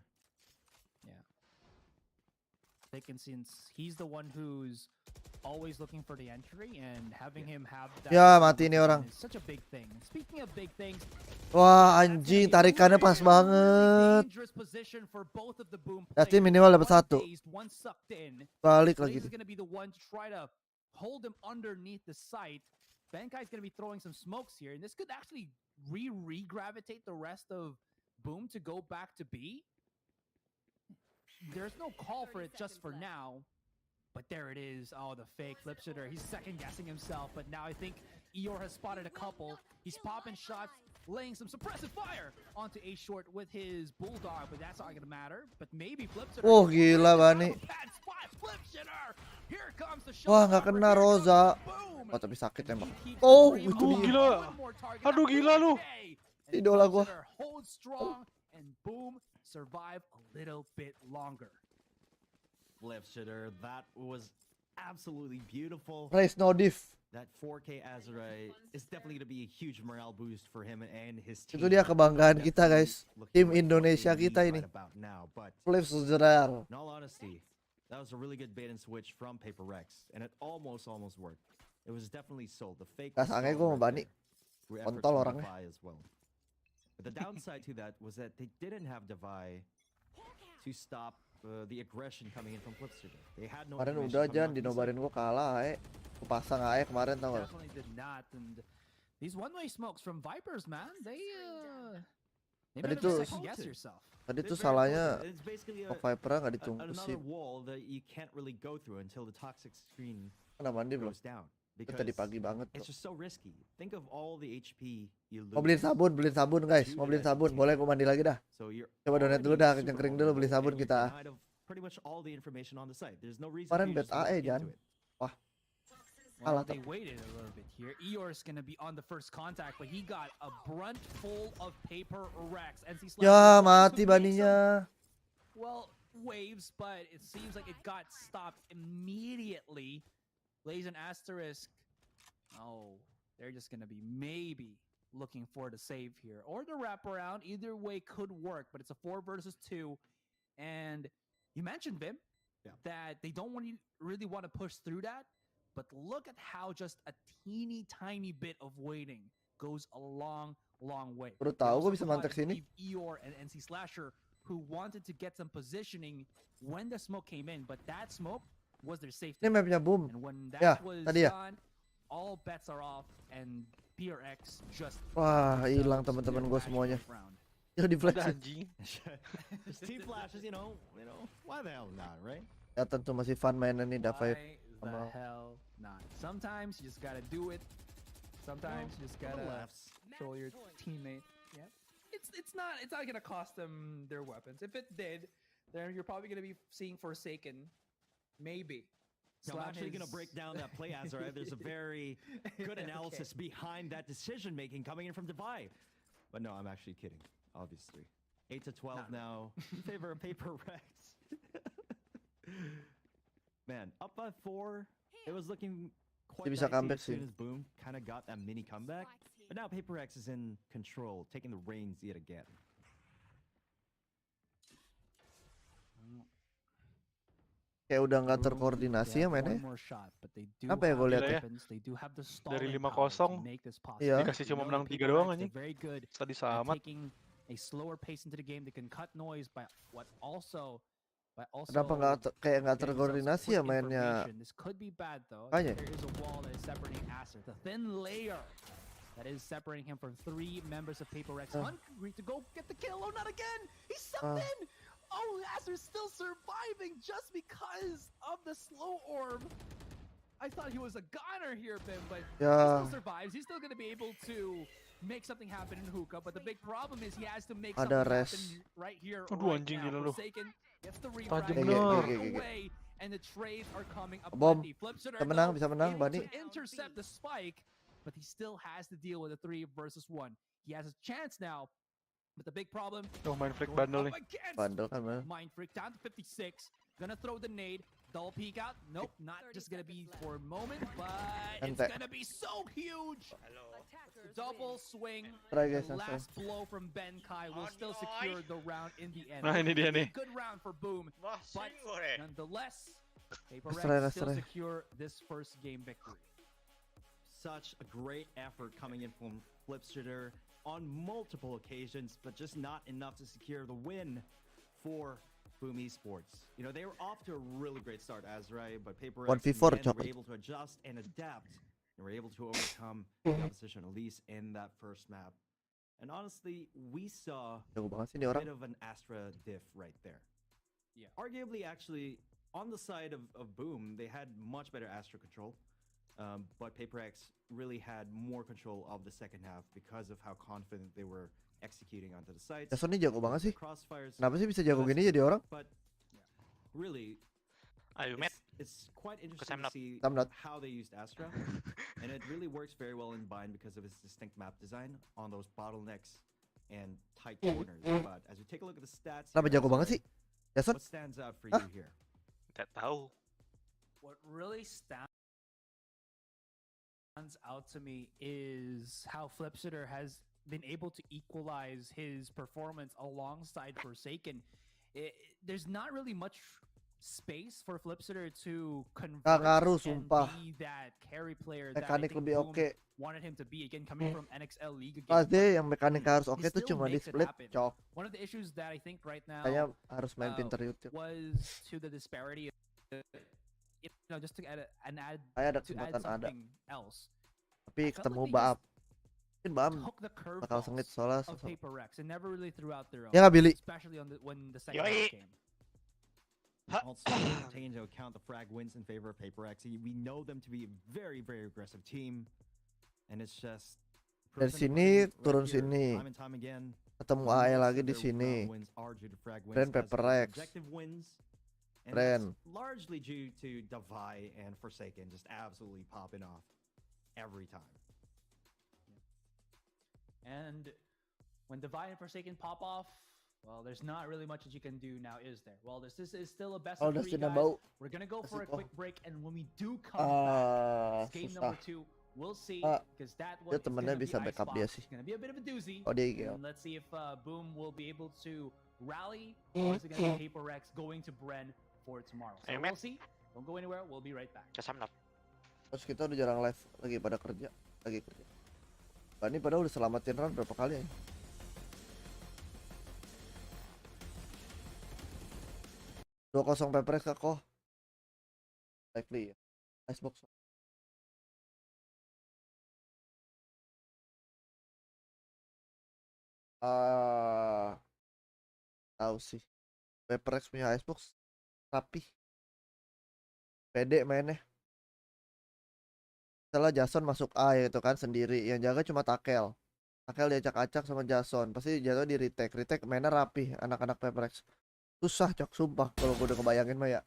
Yeah. They can, since he's the one who's always looking for the entry, and having him have that Ya, mati ini orang. is such a big thing. Speaking of big things, Wah, anjing tarikannya pas banget. dangerous position for both of the Boom Pasti players. minimal dapat One satu. dazed, one sucked in. Balik Blaze lagi. is going to be the one to try to hold him underneath the site. Bankai's going to be throwing some smokes here, and this could actually re-gravitate the rest of Boom to go back to B. There's no call for it just for now, but there it is. Oh, the fake flip shooter. He's second-guessing himself, but now I think Eeyore has spotted a couple. He's popping shots, laying some suppressive fire onto A short with his bulldog, but that's not gonna matter. But maybe flip shooter. Oh, gila Bani. Bad spot, flip shooter. Here comes the Wah, nggak kena Rosa. Oh, tapi sakit emang. Oh, itu dia. Gila. Aduh, gila lu. Idola gua. Hold strong and Boom survive a little bit longer. Flip shitter, that was absolutely beautiful. Race no diff. That 4K Azure is definitely going to be a huge morale boost for him and his team. Itu dia kebanggaan kita, guys. Tim Indonesia kita ini. Flip Suzerair. In all honesty, that was a really good bait and switch from Paper Rex, and it almost worked. It was definitely sold. The fake. Kasangnya gue mau Bani. Kontol orangnya. As well. But the downside to that was that they didn't have Devi to stop the aggression coming in from Flipster. They had no. Kemarin udah aja dinobarin gue kalah, Kupasang aja kemarin tau gak? Definitely did not, and these one-way smokes from Vipers, man, they Tadi better tuh second guess yourself. Tadi tuh salahnya It's basically Viper nggak ditunggu another sih. wall that you can't really go through until the toxic screen Kena mandi belum? goes down. Itu Because tadi pagi banget it's tuh. just so risky. Think of all the HP you lose. Mau beliin sabun guys. Mau beliin sabun. Boleh gue mandi lagi dah. So you're Coba donate dulu dah, kenceng kering dulu beli sabun kita. denied of pretty much all the information on the site. There's no reason Kemarin for you bet just to look AE into Jan. it. Wah, Well, kalah they tuh. waited a little bit here. Eeyore's gonna be on the first contact, but he got a brunt full of Paper Rex. NC Slash Ya wanted to mati make baninya. some, well, waves, but it seems like it got stopped immediately. Blaze and Asterisk. Oh, they're just gonna be maybe looking for the save here or the wraparound. Either way could work, but it's a 4 versus 2. And you mentioned Vim that they don't really want to push through that. But look at how just a teeny tiny bit of waiting goes a long way. Baru They tahu also gue bisa provided, mantek sini. I believe, Eeyore and NC Slasher who wanted to get some positioning when the smoke came in, but that smoke was their safety. Ini mapnya Boom. And when that Ya, was tadi ya. gone, all bets are off, and PRX just Wah, hilang teman-teman gue semuanya. Ya di flash. Anjing. There's team flashes, you know, why the hell not, right? Ya tentu masih fun mainan nih Davai. Why the hell not? Sometimes you just gotta do it. Sometimes you just gotta show your teammate. Yeah, it's not gonna cost them their weapons. If it did, then you're probably gonna be seeing Forsaken, maybe. I'm actually going to break down that play, Azure. There's a very good analysis behind that decision making coming in from Devi. But no, I'm actually kidding, obviously. 8 to 12 now in favor of Paper Rex. Man, up by 4. It was looking quite Dia bisa dicey comeback as soon sih. as Boom kind of got that mini comeback. But now Paper Rex is in control, taking the reins yet again. Kayak udah nggak terkoordinasi ya mainnya. Apa ya gue lihat ya? Dari 5-0 Iya. dikasih cuma menang 3 doang anjing. Tadi sama. A slower pace into the game, they can cut noise by also Kenapa kayak nggak terkoordinasi ya mainnya? This could be bad though. Makanya. There is a wall that is separating Acer, the thin layer that is separating him from 3 members of Paper Rex. Hungry to go get the kill. Oh, not again! He's sucked in. Oh, Acer's still surviving just because of the slow orb. I thought he was a goner here, Bim, but he Ya. still survives. He's still gonna be able to make something happen in hookah, but the big problem is he has to make Ada something res. happen right here, Aduh, right anjing, now. gila lu. Forsaken gets the Tajam refrag bener. away, and the trades are coming up Bom. plenty. Flipster Bisa menang, bisa menang, able Bani. to intercept the spike, but he still has to deal with a 3 versus 1. He has a chance now, but the big problem Tuh main flick going bandel up nih. against Bandel kan bener. Mind Freak down to 56. Gonna throw the nade. Double peek out. Nope, not just gonna be for a moment, but it's Ente. gonna be so huge. Double swing. Try guys, The langsung. last blow from Ben Kai will still secure the round in the end. Nah, ini dia nih. Good round for Boom, but nonetheless, Paper Let's try, Rex let's still try. secure this first game victory. Such a great effort coming in from Flipster on multiple occasions, but just not enough to secure the win for Boom Esports. You know, they were off to a really great start, Azrai, but Paper Rex 1v4 were chocolate. able to adjust and adapt, and were able to overcome the opposition, at least in that first map. And honestly, we saw Jago banget sih ini a orang. bit of an Astra diff right there. Yeah. Arguably, actually, on the side of Boom, they had much better Astra control. But Paper X really had more control of the second half because of how confident they were executing onto the sites. Jason ini jago banget sih. Crossfires. Kenapa sih bisa jago gini jadi orang? But really, Are you mad? it's quite interesting I'm to not. see I'm not. how they used Astra, and it really works very well in Bind because of its distinct map design on those bottlenecks and tight corners. But as we take a look at the stats, Kenapa here, jago banget sih? Jason? what stands out for Hah? you here? Tidak tahu. What really stands out to me is how Flipster has been able to equalize his performance alongside Forsaken. There's not really much space for Flipster to convert ngaruh, and sumpah. be that carry player that I Mekanik think lebih Boom oke. wanted him to be, again coming from NXL League again. Pasti yang mekanik harus oke he tuh still cuma di makes it split, happen. cok. One of the issues that I think right now Kayaknya harus main pinter YouTube. was to the disparity of, you know, just to add Kayak ada to add kesempatan ada. something else. Tapi I felt ketemu like they Baam. Mungkin Baam Took the bakal sengit soalnya. of Paper Rex and never really threw out their own. Ya nggak, Billy? Especially on when the second Yoi. half came. Also, taking into account the frag wins in favor of Paper X, we know them to be a very, very aggressive team, and it's just Dari sini turun sini. Time and time again, Ketemu most AE of lagi di their sini. wins are due to frag wins Brand as Paper opposed to X. objective wins, and Brand. that's largely due to Davai and Forsaken just absolutely popping off every time. And when Divine and Forsaken pop off, well, there's not really much that you can do now, is there? Well, this is still a best Oh, of udah 3, sudah guys. bau. We're gonna go for a Kasih quick break, and when we do come back, game Susah. number 2, we'll see, Ah, because that dia one is temennya gonna be bisa backup dia icebox. sih. It's gonna be a bit of a doozy. Oh dia IGL. And let's see if Boom will be able to rally, or is it gonna be Paper Rex going to Bren for tomorrow? So Amen. we'll see. Don't go anywhere. We'll be right back. Just I'm not. Terus kita udah jarang live lagi pada kerja. Lagi kerja. Bani padahal udah selamatin run berapa kali ya? 2-0 Paper Rex kok. Likely ya. Icebox. Tahu sih. Paper Rex punya Icebox rapi. Pede mainnya. Setelah Jason masuk A itu kan sendiri, yang jaga cuma Takel. Takel diacak-acak sama Jason, pasti jatuh di retake. Retake mainnya rapi, anak-anak Paper Rex. Susah cok, sumpah kalau gue udah kebayangin mah ya.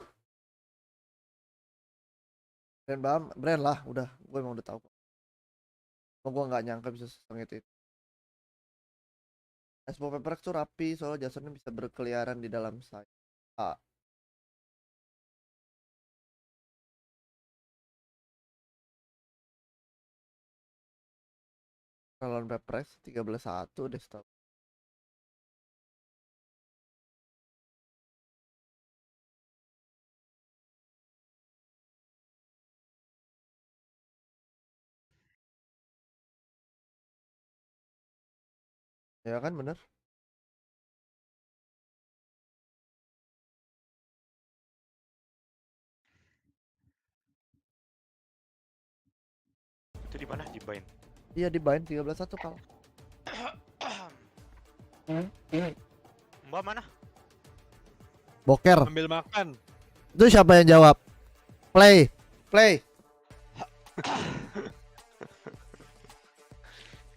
Brand lah, udah, gue emang udah tahu. Kok gue nggak nyangka bisa sesengit itu. Xbox Paper Rex tuh rapi, soalnya Jasonnya bisa berkeliaran di dalam site A. Kalau Paper Rex 13-1 deh setahu. Ya kan bener. Itu di mana? Di Bind. Iya di bind 13-1 kalau. Mbak mana? Boker. Ambil makan. Itu siapa yang jawab? Play.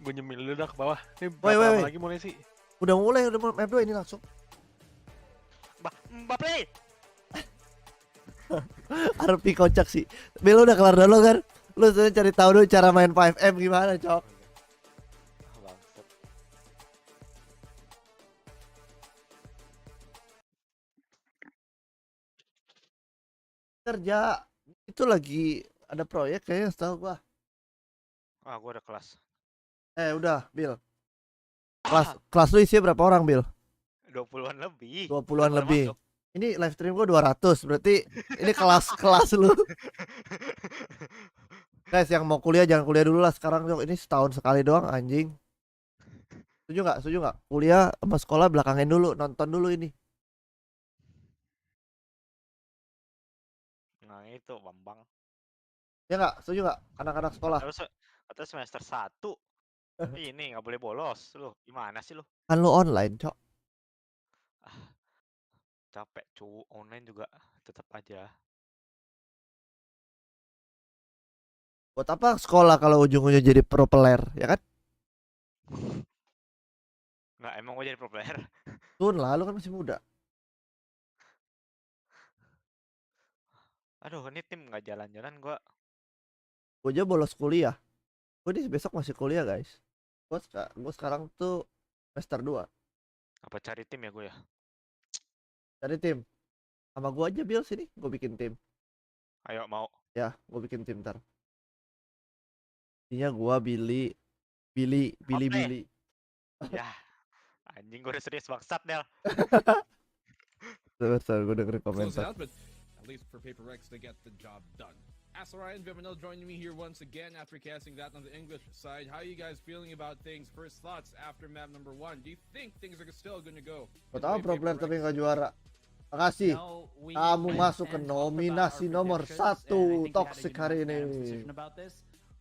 Gue nyemil dulu dah ke bawah. Ini Woi, berapa woi, lama woi. lagi mulai sih? Udah mulai map 2 ini langsung. Mbak play. RP kocak sih. Bil udah kelar dulu kan? Lu sudah cari tahu dulu cara main 5M gimana, Cok? Bangsat. Kerja itu lagi ada proyek kayaknya setahu gua. Ah, gua ada kelas. Udah, Bil. Kelas lu isinya berapa orang, Bil? 20-an lebih. 20-an Udah lebih. masuk. Ini live stream gua 200, berarti ini kelas lu. Guys, yang mau kuliah jangan kuliah dulu lah sekarang, Cok. Ini setahun sekali doang, anjing. Setuju nggak? Setuju nggak? Kuliah sama sekolah belakangin dulu, nonton dulu ini. Nah, itu Bambang. Ya nggak? Setuju nggak? Anak-anak sekolah. Atau semester 1. Ini nggak boleh bolos. Lu gimana sih lu? Kan lu online, Cok. Capek cu, online juga tetap aja. Buat apa sekolah kalau ujung-ujungnya jadi pro player, ya kan? Nggak, emang gue jadi pro player. Tun lah, lu kan masih muda. Aduh, ini tim nggak jalan-jalan gua. Gue aja bolos kuliah. Gue ini besok masih kuliah, guys. Gue sekarang tuh semester 2. Apa cari tim ya gue ya? Cari tim. Sama gue aja, Bil, sini. Gue bikin tim. Ayo mau. Ya, gue bikin tim ntar. Intinya gue Billy. Ya, anjing gue udah serius bangsat Del. Sebentar, gue dengerin komentar. At least for PaperX to get the job done. As Ryan Viminal joining me here once again after casting that on the English side. How are you guys feeling about things? First thoughts after map number 1. Do you think things are still going to go? Buat apa pro player tapi nggak juara? Makasih. Kamu masuk ke nominasi nomor 1 toxic hari ini.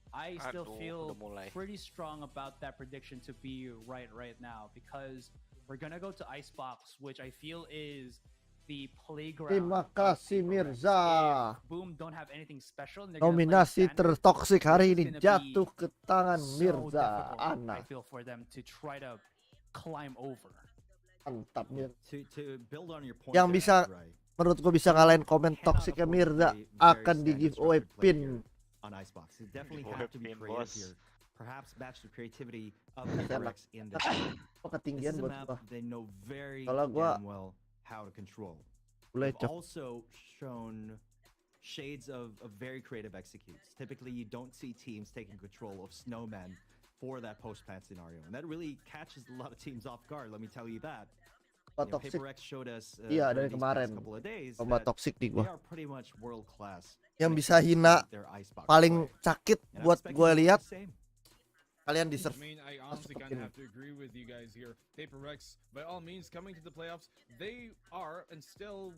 I still feel pretty strong about that prediction to be right now because we're gonna go to Icebox, which I feel is the playground. Terima kasih Mirza. Boom don't have anything special. Nominasi tertoksik hari ini jatuh ke tangan Mirza. I feel for them to try to climb over. Mantap Mirza. To build on your point. Yang bisa menurut gue bisa ngalahin komen toksiknya Mirza akan di giveaway pin. On Icebox, you definitely have to be creative here. Perhaps match the creativity of PaperX in this game. Ketinggian buat gua. They know very well how to control. They've also shown shades of very creative executes. Typically, you don't see teams taking control of Snowman for that post-plant scenario, and that really catches a lot of teams off guard. Let me tell you that. PaperX showed us dari kemarin combat toxic di gua. Yang bisa hina paling sakit buat gue lihat kalian deserve. I honestly kind of have to agree with you guys here. PaperX, by all means, coming to the playoffs, they are and still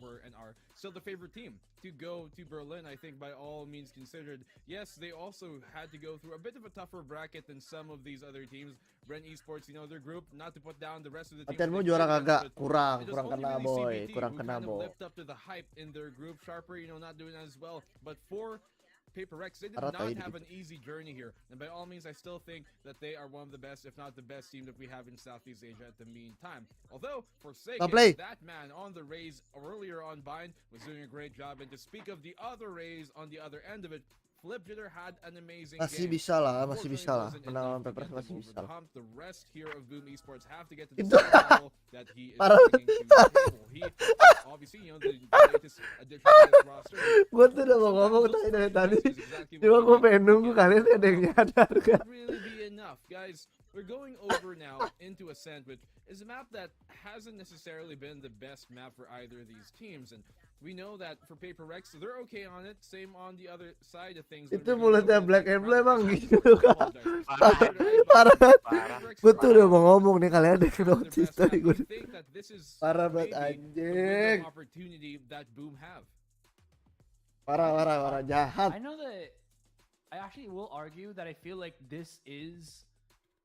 were and are still the favorite team to go to Berlin, I think, by all means considered. Yes, they also had to go through a bit of a tougher bracket than some of these other teams. Ren Esports, you know, their group, not to put down the rest of the teams. Latihanmu juara kagak? Kurang kena boy, kurang kena boy. Lived up to the hype in their group. Sharper, you know, not doing as well, but for PaperX, they did not have an easy journey here, and by all means, I still think that they are one of the best, if not the best team that we have in Southeast Asia at the meantime. Although, Forsaken, that man on the Rays earlier on Bind was doing a great job, and to speak of the other Rays on the other end of it, Flipjitter had an amazing masih game. bisa lah menang PaperX masih bisa lah. The rest here of Boom Esports have to get to the level that he is bringing to the table. He obviously, you know, the latest addition to this roster. Gue tuh udah mau ngomong dari tadi, cuma gue pengen nunggu kalian ada yang nyadar kan. Really be enough, guys. We're going over now into Ascent, which is a map that hasn't necessarily been the best map for either of these teams, and we know that for PaperX, they're okay on it. Same on the other side of things. Itu mulutnya Black and Blue emang gitu kan. Parah banget. Gue tuh udah mau ngomong nih, kalian ada notice tadi gue. Parah banget anjing. Parah jahat. I know that I actually will argue that I feel like this is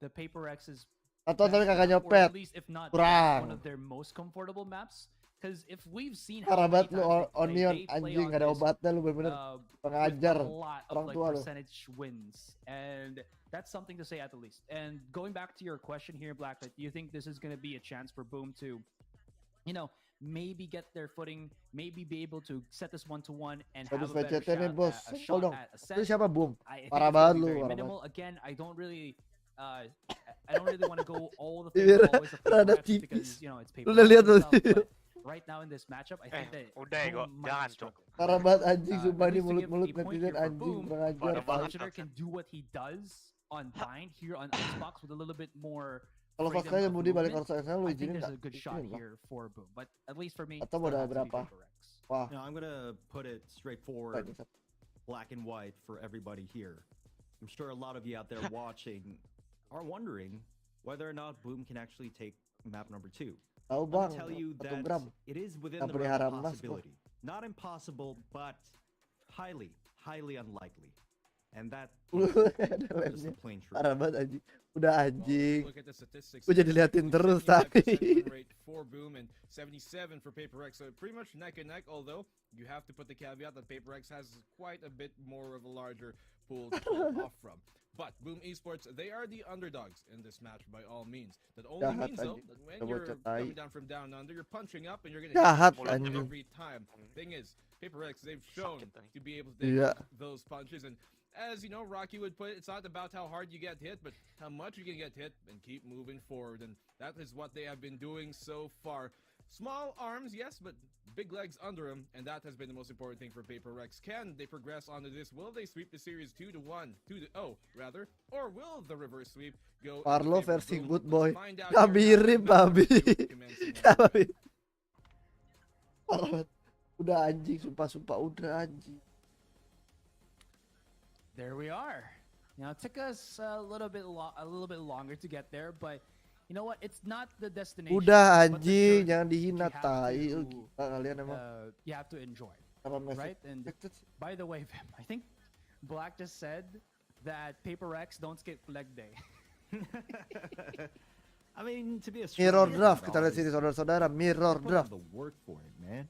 the PaperX's atau tapi kagak nyopet. At least if not kurang. one of their most comfortable maps. Because if we've seen parah banget lu Onion anjing, gak ada obatnya lu bener-bener pengajar orang tua lu. Percentage wins, and that's something to say at the least. And going back to your question here, Blacklight, do you think this is going to be a chance for Boom to, you know, maybe get their footing, maybe be able to set this 1-1 and have a better shot at a Sens? Itu siapa Boom? I think Parah it's banget gonna be lu, very parah minimal. banget. Again, I don't really want to go all the things always the Rada PaperX tipis. because you know it's Lu udah PaperX lihat and tuh. stuff, but right now in this matchup, I think that udah kok, Boom might jangan cok. struggle. Parah banget anjing, sumpah At ini least to give mulut-mulut a point netizen here for anjing, Boom, kurang ajar. Parah banget. Blipshitter can do what he does on Bind here on Xbox with a little bit more Kalau freedom Pascal of mau di balik movement. crosshair lu I think izinin there's nggak? a good shot Izinin lah. here for Boom, but at least for me, Atau still udah has to be berapa? PaperX. Wah, Now I'm gonna put it straightforward, black and white for everybody here. I'm sure a lot of you out there watching are wondering whether or not Boom can actually take map number 2. tahu Let bang, me tell you 1 that gram. it is within Tak the realm pelihara of emas, bro. possibility. Not impossible, but highly unlikely. And that Lu is ada just lemnya. the plain truth. Parah banget anjing. Udah anjing. Look at the statistics. Gue jadi liatin terus 75% tadi. win rate for Boom and 77 for PaperX. So pretty much neck and neck, although you have to put the caveat that PaperX has quite a bit more of a larger pool to pull off from. But Boom Esports, they are the underdogs in this match by all means. That only Jahat means though anjing. that when Coba you're cek coming tai. down from down under, you're punching up and you're gonna Jahat hit anjing. every time. Thing is, PaperX, they've shown to be able to take Iya. those punches, and as you know, Rocky would put it, it's not about how hard you get hit, but how much you can get hit and keep moving forward. And that is what they have been doing so far. Small arms, yes, but big legs under him, and that has been the most important thing for PaperX. Can they progress onto this? Will they sweep the series 2-1, 2-0 rather, or will the reverse sweep go? Parlo in favor of versi Boom? good Let's boy. find out Gak here. mirip babi. Babi. Parah banget. Udah anjing, sumpah udah anjing. There we are. Now it took us a little bit longer to get there, but you know what? It's not the destination. Udah but the anjing, journey jangan that dihina you have tai. to, Gila kalian emang. you have to enjoy, Apa mesej? right? And by the way, Vim, I think Black just said that PaperX don't skip leg day. I mean, to be a Mirror strong draft, kita lihat underdog sini is saudara-saudara, mirror put in draft. the work for it, man.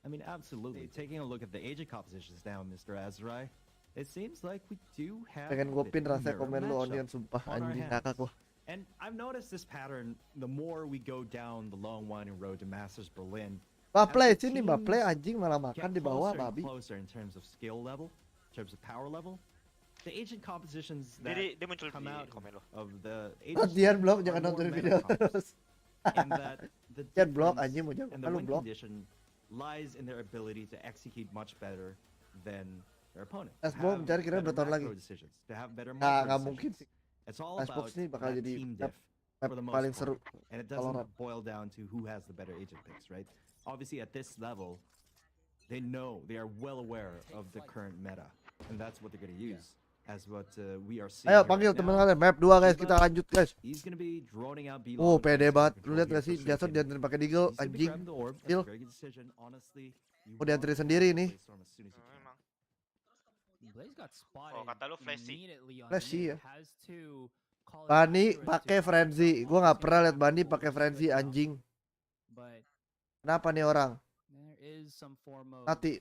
I mean, absolutely. Taking a look at the agent compositions now, Mr. Azrai, it seems like we do have Pengen a gue bit pin of a rasanya mirror komen lu matchup Onion, sumpah on our anjing hands. kakak gua. And I've noticed this pattern the more we go down the long winding road to Masters Berlin. Baplay as the sini, teams Baplay anjing malah get makan di bawah closer and babi. closer in terms of skill level, in terms of power level. The agent compositions that Dia muncul come di out komen lo. of the agents Latihan blok, are jangan more nonton meta video comps. terus. And that the Jangan blok difference anjing, mau jangan and the lu win blok. condition lies in their ability to execute much better than their opponent. Xbox mencari kira better bertahun lagi. macro decisions, to have better Nggak micro mungkin decisions. sih. It's all Xbox about ini bakal that jadi team map diff for the most paling part. seru. And it doesn't Valorant. boil down to who has the better agent picks, right? Obviously, at this level, they are well aware of the current meta, and that's what they're going to use as what we are seeing. Ayo here panggil right teman now. kalian, map 2 guys, kita lanjut guys. He's going to be droning out B Oh, long pede with banget. Lu control lihat here gak sih, for Jason Suikin. dianterin pakai deagle, He's gonna be anjing. grabbing the orb. That's a Kill. very good decision, honestly. You Oh, dianterin want sendiri to nih. play Storm as soon as you can. Memang. Blaze got spotted Oh, kata lu flashy. immediately on Flashy mid. ya. Has to call it Bani after it pakai to frenzy. on Gua nggak his pernah lihat hero Bani pool, pakai which is frenzy good enough. anjing. But Kenapa nih orang? there is some form of Mati.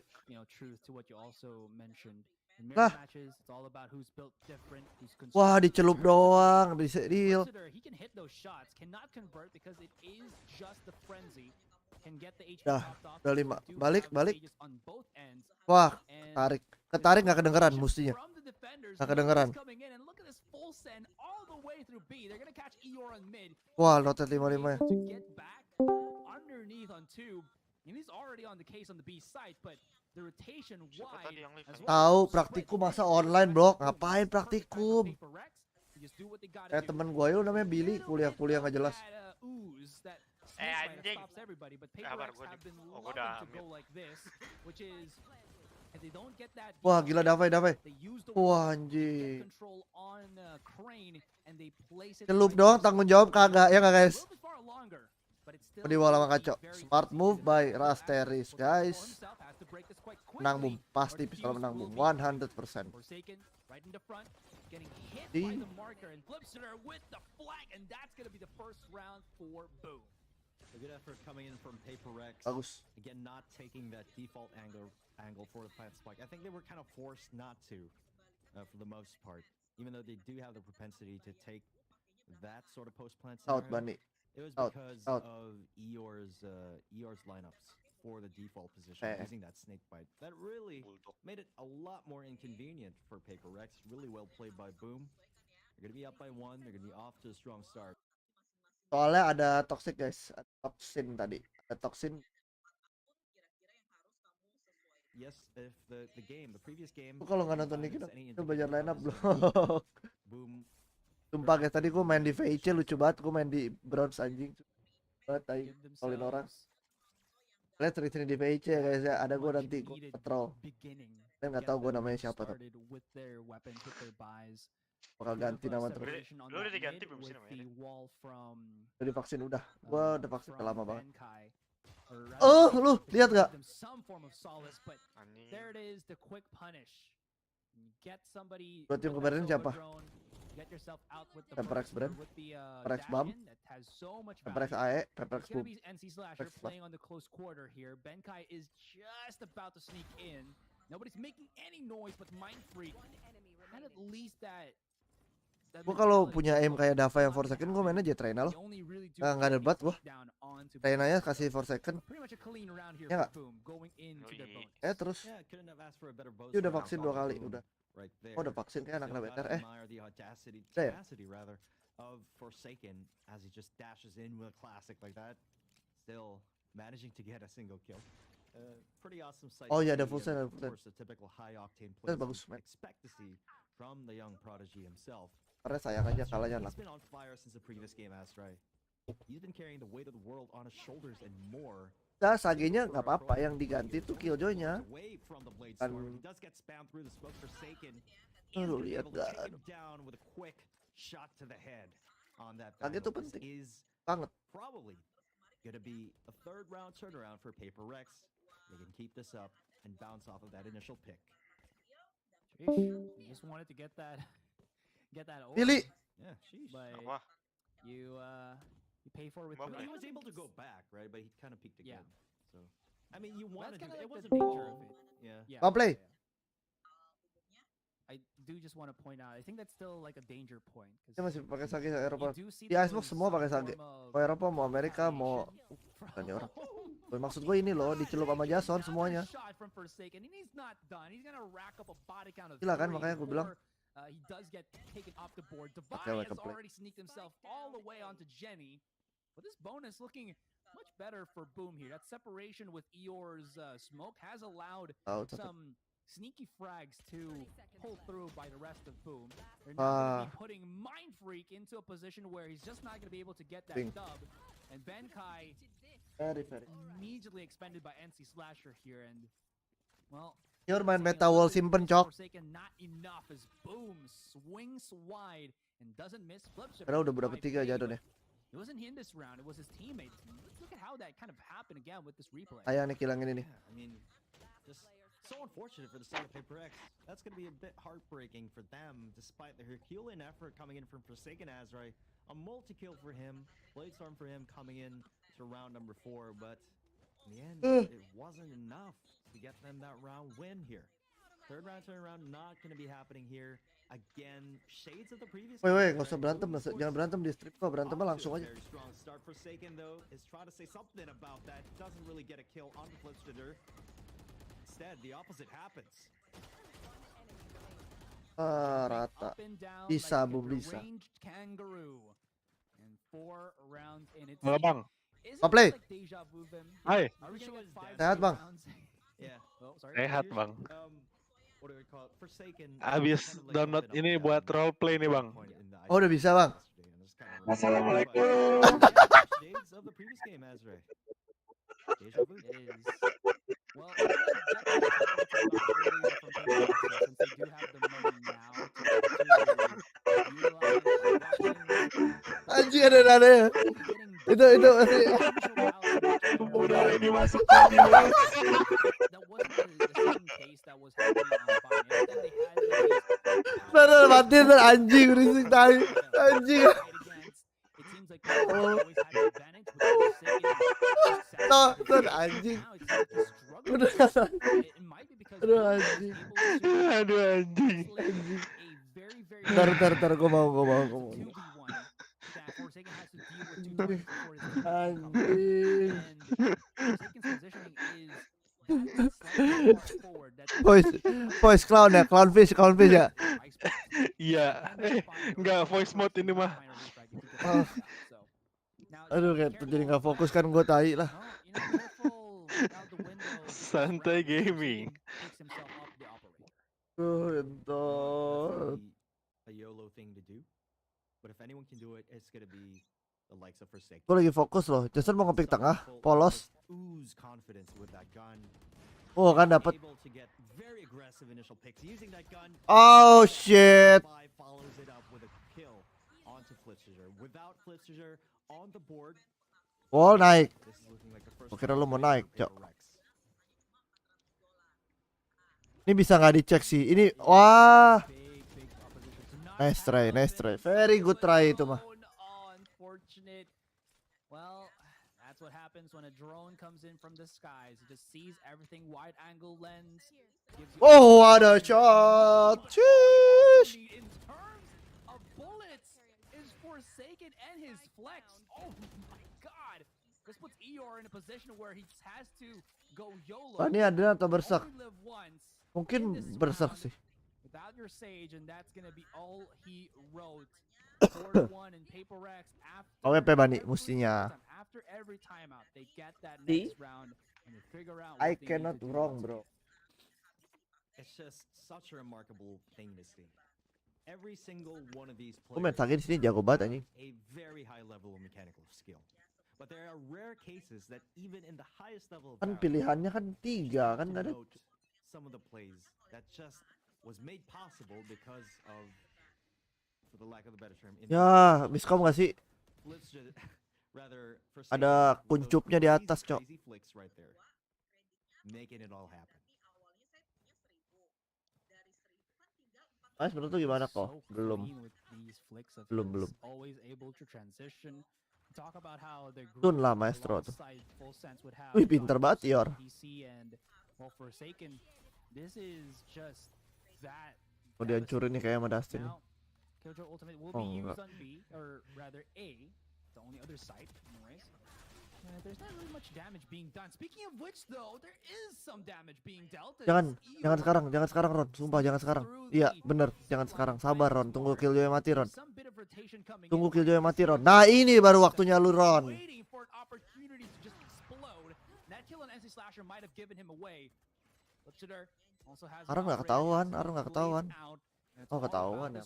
truth to what you also mentioned. In Lah. mirror matches, it's all about who's built different, who's Wah, constructed dicelup different. doang, di deal. Blipshitter, he can hit those shots, cannot convert because it is just the frenzy. Can get the HP Dah, topped off, udah but 5. do Balik, have balik. stages on both ends. Wah, And tarik. Ketarik nggak kedengeran mustinya. from the defenders, Nggak Nobar is kedengeran. coming in, and look at this full send all the way through B. They're gonna catch Eeyore on mid. Wah, lotet 55 ya. To get back underneath on tube. And he's already on the case on the B side, but the rotation Siapa wide tadi yang live? as well. Tahu as praktikum spread. masa online, Bro? Ngapain praktikum? PaperX, they just do what they gotta Kayak do. temen gua yuk namanya Billy, kuliah-kuliah nggak jelas. That, ooze, that Eh, snake bite anjing. stops everybody, but Sabar, PaperX gua have been oh, gua loving udah to go ambil. like this, which is if they don't get that Wah, deep gila kill, Davai. they use the Wah, wall, anjing. get control on Crane, and they place it Celup right dong, there. tanggung jawab kagak, ya nggak A guys? little bit far longer, but it's still Di bola sama very, kacau. very Smart easy move to by do. Rasteris, Forsaken guys. himself has to break this quite Menang boom, quickly, pasti or the pistol fuse menang will boom, be 100%. Forsaken right in the front, getting hit See? by the marker, and Blipshitter with the flag, and that's gonna be the first round for Boom. A good effort coming in from PRX. Bagus. Again, not taking that default angle for the plant spike. I think they were kind of forced not to, for the most part. Even though they do have the propensity to take that sort of post plant scenario. Out, Bunny. It was Out. because Out. of Eeyore's lineups for the default position, using that snake bite. That really made it a lot more inconvenient for PRX. Really well played by Boom. They're gonna be up by 1. They're gonna be off to a strong start. Soalnya ada toxic guys, ada toxin tadi, ada toxin. Yes, if the previous game. Kalau nggak nonton ini kita belajar line up belum. Boom. Sumpah guys, tadi gue main di VC lucu banget, gue main di bronze anjing. Banget tadi tolin orang. Kalian sering-sering di VC ya guys ya, ada gue nanti gue patrol. Kalian nggak tahu gue namanya siapa tapi. Bakal ganti nama terus. Lu udah diganti belum sih namanya? Udah divaksin udah. Gua udah vaksin udah lama banget. Oh, lu lihat gak? Berarti yang kemarin siapa? PRX brand, PRX BAM, PRX AE, PRX BOOOOM. Nobody's making any noise but Mind Freak had at least that. Gue kalau punya aim kayak Dava yang 4 second, gue main aja Traina loh. Nggak ada debat gue. Traina ya kasih 4 second. Ya nggak? Terus dia udah vaksin 2 kali udah. Oh udah vaksin kayak anak better. Udah ya? Of Forsaken as he just dashes in with a classic like that, still managing to get a single kill. Pretty awesome sight. Oh iya ada full set, of course, the typical high octane play expect to see from the young prodigy himself. Karena sayang aja kalahnya lah. He's been on fire since the previous game, Astray. He's been carrying the weight of the world on his shoulders and more. Nah, Sage-nya nggak apa-apa, yang diganti tuh Killjoy-nya. Kan lu lihat gak? Sage tuh penting banget. Probably gonna be a third round turnaround for PRX. They can keep this up and bounce off of that initial pick. You just wanted to get that over. Pilih. Yeah, sheesh. But you pay for it with he was able to go back, right? But he kind of peeked again. So I mean, you wanted to. It wasn't the nature of it. Yeah. Mau play. I do just want to point out, I think that's still like a danger point. Dia masih pakai Sage Eropa. Di Icebox semua pakai Sage. Mau Eropa, mau Amerika, mau bukan orang. Maksud gue ini loh, dicelup sama Jason semuanya. Gila kan, makanya gue bilang. He does get taken off the board. Divine has already sneaked himself all the way onto Jenny. But this bonus looking much better for Boom here. That separation with Eeyore's smoke has allowed some sneaky frags to pull through by the rest of Boom. They're now going to be putting Mind Freak into a position where he's just not going to be able to get that dub. And Benkai immediately expended by NC Slasher here. And, well, Your main meta wall simpen cok. Karena udah budak ketiga jadon ya. It wasn't him this round, it was his teammates. Let's look at how that kind of happened again with this replay. Ayang nih kilangin ini. I mean, just so unfortunate for the side of PRX. That's going to be a bit heartbreaking for them, despite the Herculean effort coming in from Forsaken Azrai. A multi-kill for him, Bladestorm for him coming in to round number 4, but in the end, it wasn't enough to get them that round win here. Third round turnaround not going to be happening here. Again, shades of the previous. Woi, nggak usah berantem, jangan berantem di strip kok, berantemnya langsung aja. Very strong start. Forsaken though is trying to say something about that. Doesn't really get a kill on the Flipster. Instead, the opposite happens. Rata. Bisa, Boom bisa. Halo bang. Mau play? Hai. Sehat bang. Sehat bang. What do we call it? Forsaken. Abis download ini buat roleplay nih bang. Oh udah bisa bang. Assalamualaikum. Shades of the previous game, Azrai. Deja vu is. Well, since they do have the money now to Anjing ada ya. Itu. Udah ini masuk. Bener mati tuh anjing berisik tai. Anjing. Tonton anjing. Aduh anjing. Aduh anjing. Ntar gue mau. Anjing. Voice clown ya, clownfish ya. Iya. Enggak voice mode ini mah. Aduh kayak jadi nggak fokus kan gue tai lah. Santai gaming. Entot. A YOLO thing to do. But if anyone can do it, it's gonna be the likes of Forsaken. Gue lagi fokus loh. Jason mau ngepick tengah, polos. Ooze confidence with that gun. Oh kan dapat. Able to get very aggressive initial picks using that gun. Oh shit. Follows it up with a kill onto Flipscissor. Without Flipscissor on the board. Wall naik. This is looking like the first. Gue kira lu mau naik, Cok. Ini bisa nggak dicek sih? Ini wah. Nice try. Very good try itu mah. Well, that's what happens when a drone comes in from the skies. It just sees everything wide angle lens. Oh, what a shot! Sheesh. In terms of bullets, is Forsaken and his flex. Oh my god! This puts Eeyore in a position where he has to go YOLO. Ini ada atau berserk? Mungkin berserk sih. Without your sage, and that's gonna be all he wrote. 4-1 in PRX after OWP Bani mestinya. after every timeout, they get that next round and they figure out I what they cannot need to do. wrong, bro. It's just such a remarkable thing to see. Every single one of these Gue main players Sage di sini jago banget anjing. a very high level of mechanical skill. But there are rare cases that even in the highest level of Kan battle, pilihannya kan 3 kan ada. note some of the plays that just was made possible because of, for the lack of a better term, Ya, miskom gak sih? rather Ada kuncupnya di atas, Cok. crazy flicks right there, making it all happen. Mas menurut lu gimana kok? Belum. Tun lah maestro tuh. Wih pinter banget Yor. Mau dihancurin nih kayak sama Dustin nih. Oh enggak. There's not really much damage being done. Speaking of which, though, there is some damage being dealt. Jangan sekarang Ron, sumpah jangan sekarang. Iya bener, jangan sekarang, sabar Ron, tunggu Killjoy mati Ron. Tunggu Killjoy mati Ron. Nah ini baru waktunya lu Ron. Aron nggak ketahuan, Oh ketahuan ya.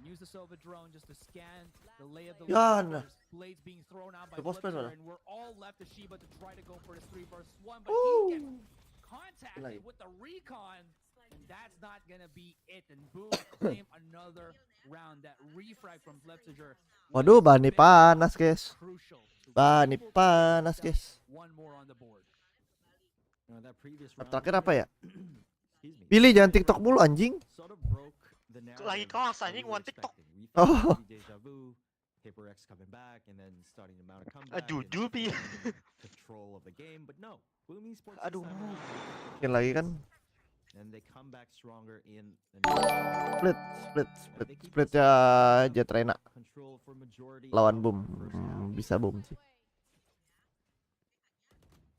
Use the Sova drone just to scan the lay of the Yan. land. Blades being thrown out by Flipscissor, and we're all left to Shiba to try to go for this 3 vs 1, but he gets contacted with the recon, and that's not gonna be it. And boom, claim another round. That refrag from Flipscissor. Waduh, bani panas guys. Bani panas guys. One more on the board. Terakhir apa ya? Pilih jangan TikTok mulu anjing. Lagi kelas anjing one TikTok. Oh. Aduh, dubi. Aduh. Mungkin lagi kan. Split ya Jet Reina. Lawan Boom. Bisa Boom sih.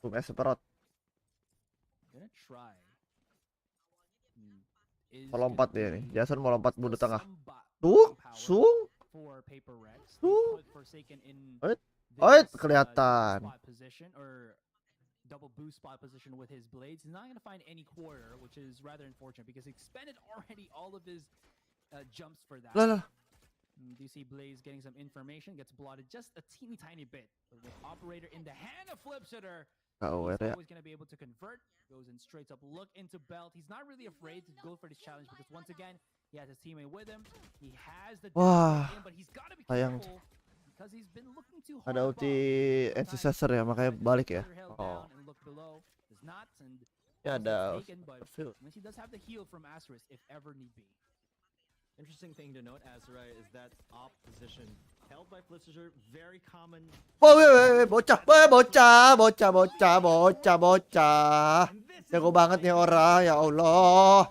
Boom Separot. Mau lompat dia nih. Jason mau lompat bunuh tengah. Tuh, sung. Oit, kelihatan. Double boost spot position with his blades. He's not going to find any quarter, which is rather unfortunate because he expended already all of his jumps for that. Do you see Blaze getting some information? Gets blotted just a teeny tiny bit. But with operator in the hand of Flipscissor, he's always going to be able to convert. Goes in straight up, look into belt. He's not really afraid to go for this challenge because once again, he has his teammate with him. He has the but he's got to be careful because he's been looking too hard. Ada ulti Ancestor ya, makanya balik ya. Oh. Ya ada. He does have the heal from Asterisk if ever need be. Interesting thing to note, Azrai, is that op position held by Flipster, very common. Bocah. Jago banget nih orang, ya Allah.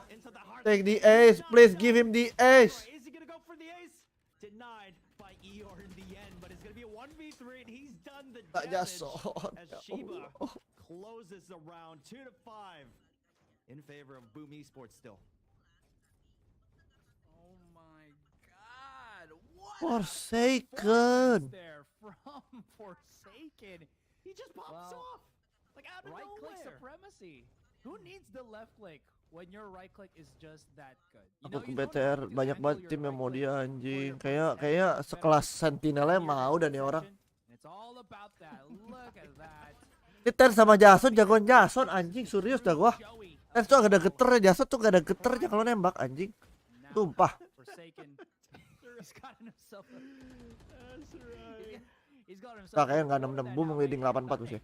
Take the ace, please give him the ace. Is he gonna go for the ace? Denied by Eeyore in the end, but it's gonna be a 1v3 and he's done the damage as Shiba closes the round 2-5 in favor of Boom Esports still. Oh my god. What Forsaken. there from Forsaken. He just pops off like out of Right click nowhere. supremacy. Who needs the left click when your right click is just that good? Aku ke BTR banyak banget tim yang mau dia anjing. Kayak sekelas Sentinelnya mau dan nih orang. It's all about that. Look at that. Ini Ten sama Jason, jagoan Jason anjing, serius dah gua. Ten tuh gak ada geternya, Jason tuh gak ada geternya kalau nembak anjing. Sumpah. Nah, kayaknya gak 6-6 boom leading 8-4 sih.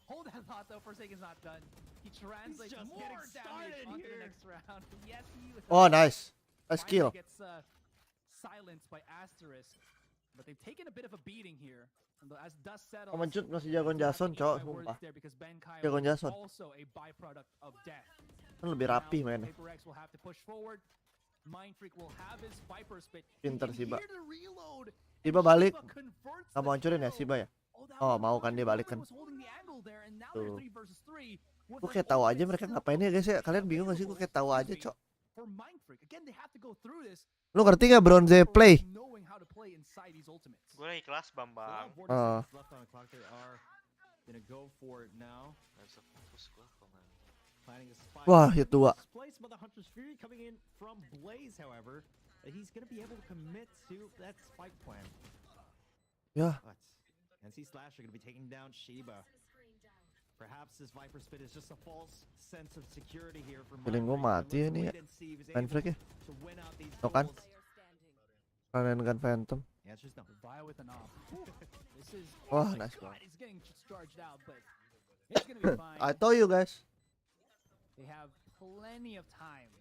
Hold that thought though, Forsaken's not done. He translates more damage onto the next round. Yes, Oh, nice. Nice kill. Gets silenced by Asterisk. But they've taken a bit of a beating here. As dust settles, Mencut masih jagoan Jason, cowok, sumpah. Jagoan Jason. Also a byproduct of death. Kan lebih rapi mainnya. PaperX will have to push forward. Mind Freak will have his Viper spit. Pinter Shiba. Shiba balik. Kamu hancurin ya Shiba ya? Oh, mau kan dia balik kan. Tuh. Gue kayak tahu aja mereka ngapain ya guys ya. Kalian bingung gak sih? Gue kayak tahu aja, cok. Lu ngerti gak bronze play? Gue lagi kelas Bambang. Wah, ya tua. Ya. NC Slasher going to be taking down Shiba. Perhaps this Viper Spit is just a false sense of security here for Feeling gue mati ya nih ya. Main freak ya. Tau kan? Kalian kan Phantom. Wah, nice goal. I told you guys. They have plenty of time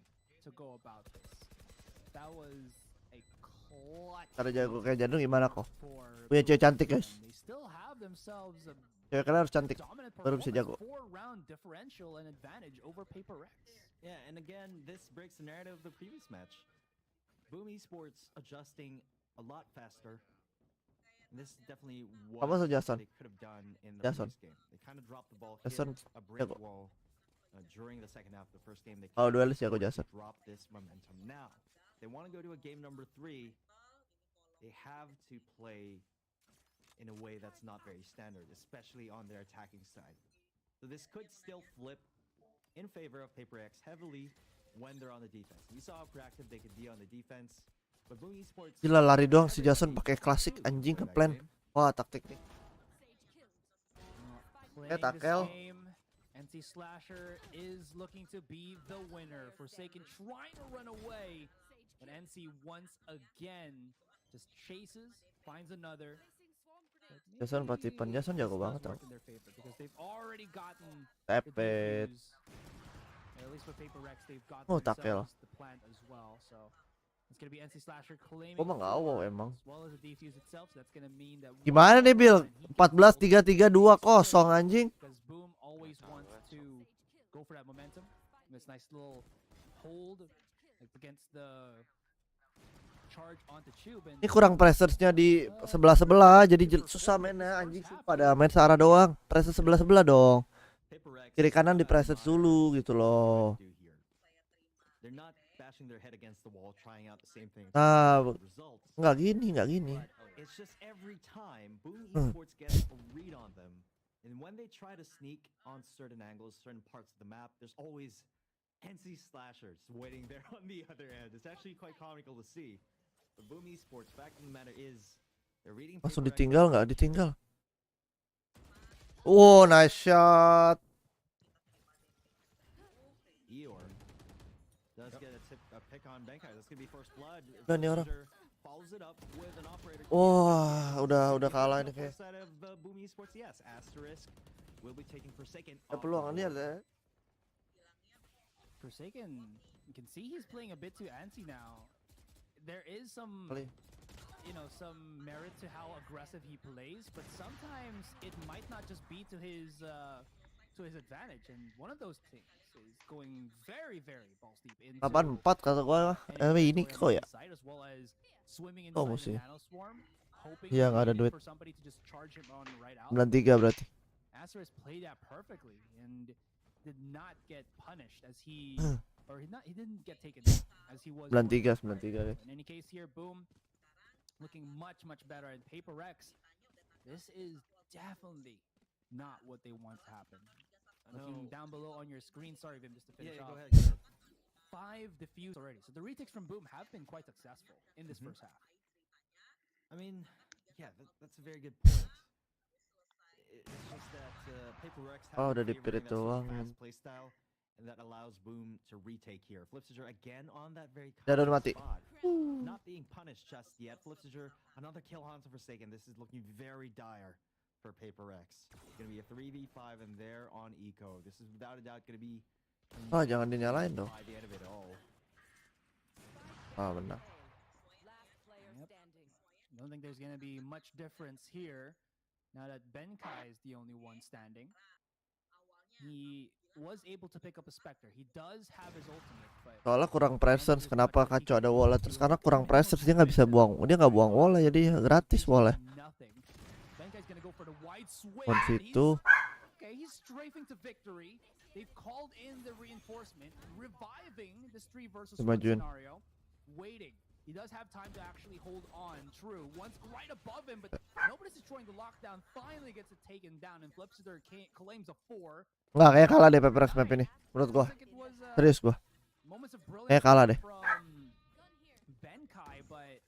to go about this. That was a clutch. Cara jago kayak Jadung gimana kok? Punya cewek cantik guys. Cewek kalian harus cantik baru bisa jago. Yeah, and again, this breaks the narrative of the previous match. Boom Esports adjusting a lot faster. And this is definitely what they could have done in the previous game. They kind of dropped the ball, hit a brick wall during the second half of the first game. They drop this momentum. Now, they want to go to a game number 3. They have to play in a way that's not very standard, especially on their attacking side. So this could still flip in favor of PaperX heavily when they're on the defense. We saw how proactive they could be on the defense. But Boom Esports gila lari doang si Jason pakai klasik anjing ke plan. Wah, taktik nih. Takel. NC Slasher is looking to be the winner. Forsaken trying to run away, but NC once again just chases, finds another. Jason patipan, Jason jago banget tau. Tepet. Oh, takel. Oh, mah gak wow emang. Gimana nih Bill? 14-3-3-2-0 anjing. Ini kurang pressuresnya di sebelah-sebelah, jadi susah mainnya anjing. Pada main searah doang, pressure sebelah-sebelah dong. Kiri kanan di pressure dulu gitu loh. Nah, nggak gini. NC Slashers waiting there on the other end. It's actually quite comical to see. The Boom Esports, fact of the matter is, they're reading. Langsung ditinggal nggak? Ditinggal. Oh, nice shot. Eeyore does get a pick on Benkai. That's gonna be first blood. Dan nih orang. Follows it up with an operator. Wah, udah kalah ini kayak. Boom Esports, yes. Asterisk will be taking Forsaken. Ya peluang ini ada. Forsaken, you can see he's playing a bit too antsy now. There is some some merit to how aggressive he plays, but sometimes it might not just be to his advantage, and one of those things is going very balls deep into 84 kata gua. Ini kok ya? Oh musim. Iya nggak ada duit. 93 berarti. Astros played that perfectly and did not get punished as he he didn't get taken as he was 93. In any case here, Boom looking much better, and PRX, this is definitely not what they want to happen. Looking down below on your screen, sorry Vim, just to finish off. Go ahead. 5 defused already, so the retakes from Boom have been quite successful in this first half. I mean, yeah, that's a very good point. It's just that PRX udah dipirit doang. play style, and that allows Boom to retake here. Flipsiger again on that very Dadan mati. spot. Not being punished just yet. Flipsiger, another kill on Forsaken. This is looking very dire for PRX. It's gonna be a 3v5 and they're on eco. This is without a doubt gonna be Jangan dinyalain dong. by the end of it all. Benar. I don't think there's gonna be much difference here now that Benkai is the only one standing. He was able to pick up a Spectre. He does have his ultimate, but Soalnya kurang presence, kenapa kacau ada wall terus karena kurang presence dia nggak bisa buang, dia nggak buang wall jadi gratis wall. Benkai's gonna go for the wide swing. Situ. Okay, he's strafing to victory. They've called in the reinforcement, reviving this 3 versus 1 scenario. Waiting. He does have time to actually hold on. True, once right above him, but nobody's destroying the lockdown. Finally gets it taken down, and Flipsider claims a 4. Nggak, kayak kalah deh PRX map ini menurut gua. Serius gua. Kayak kalah deh. Benkai, but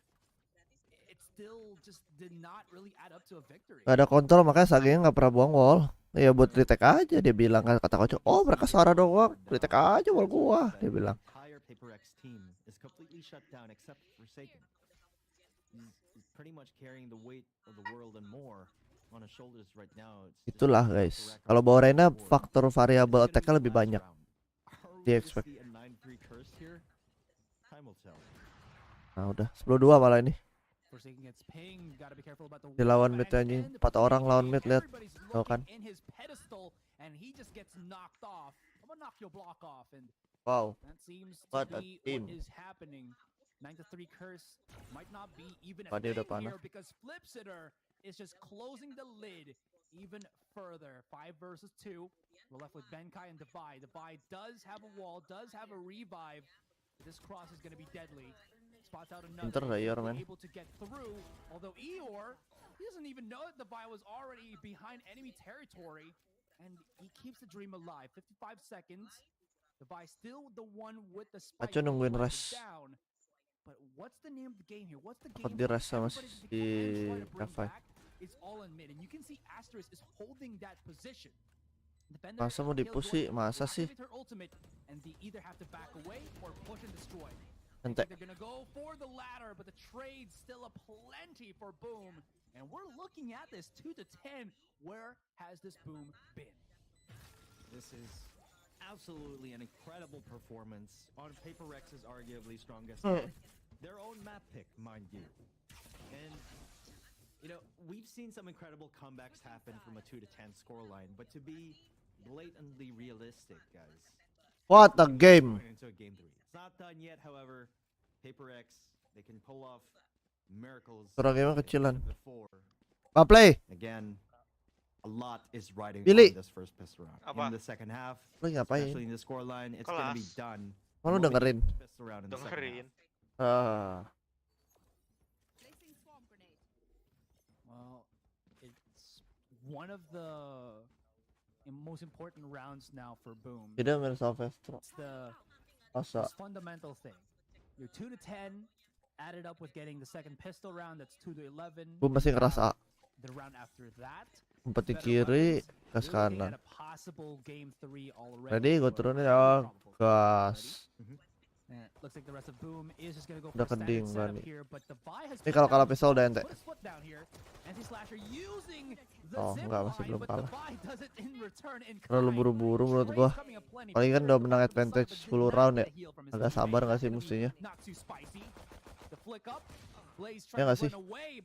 it still just did not really add up to a victory. Gak ada kontrol makanya Sagenya nggak pernah buang wall. Ya buat retake aja dia bilang, kata coach. Oh mereka suara doang, retake aja wall gua, dia bilang. PRX team is completely shut down except Forsaken. He's pretty much carrying the weight of the world and more on his shoulders right now. Itulah guys. Kalau bawa Reina faktor variabel attack-nya lebih banyak. Dia expect. Nah udah 10-2 malah ini. Dilawan mid anjing 4 orang lawan mid, lihat. Tahu kan? Wow. What a team. 9-3 curse might not be even a Dia udah thing panas. here because Flipsider is just closing the lid even further. 5 versus 2. We're left with Benkai and Defy. Defy does have a wall, does have a revive. This cross is going to be deadly. Spots out another. Able to get through. Although Eeyore, he doesn't even know that Defy was already behind enemy territory. And he keeps the dream alive. 55 seconds. Defy still the one with the spike nungguin rush. down. But what's the name of the game here? What's the game? Takut di rush sama si Defy. It's all in mid, and you can see Asterisk is holding that position. Masa mau dipusi, masa sih? And they either have to back away or push and destroy. Ente. They're gonna go for the latter, but the trade's still a plenty for Boom. And we're looking at this 2-10. Where has this Boom been? This is absolutely an incredible performance on PRX's arguably strongest map. Their own map pick, mind you. And you know, we've seen some incredible comebacks happen from a 2-10 scoreline, but to be blatantly realistic, guys. What a game! Into a game 3. It's not done yet, however. PRX, they can pull off miracles. Kecilan. Before. Play. Again, a lot is riding Billy. on this first pistol round. In the second half, Lu ngapain? especially in the scoreline, it's gonna be done. Lu dengerin? Pistol round in the second half. Well, it's one of the most important rounds now for Boom. Tidak main Sylvester. It's the Asa. fundamental thing. You're 2-10, added up with getting the second pistol round, that's 2-11. Gue masih ngerasa The round after that, empat di kiri, gas looking kanan. at a possible game 3 already. Ready, gue turunin ya, gas. Looks like the rest of Boom is just gonna go Udah for a keding standard setup Bani. here, but the Vi has Ini kalau kalah pistol udah ente. put his foot down here. Anti-slasher using the Oh, zip enggak, masih line, belum but kalah. the Vi does it in return in Terlalu kind. buru-buru menurut gua. Trade's coming aplenty, Paling kan but udah menang the advantage Cypher did 10 not round get ya. a heal from his Agak teammate. sabar gak sih Gonna be mustinya? Not too spicy. The flick up. Ya nggak sih?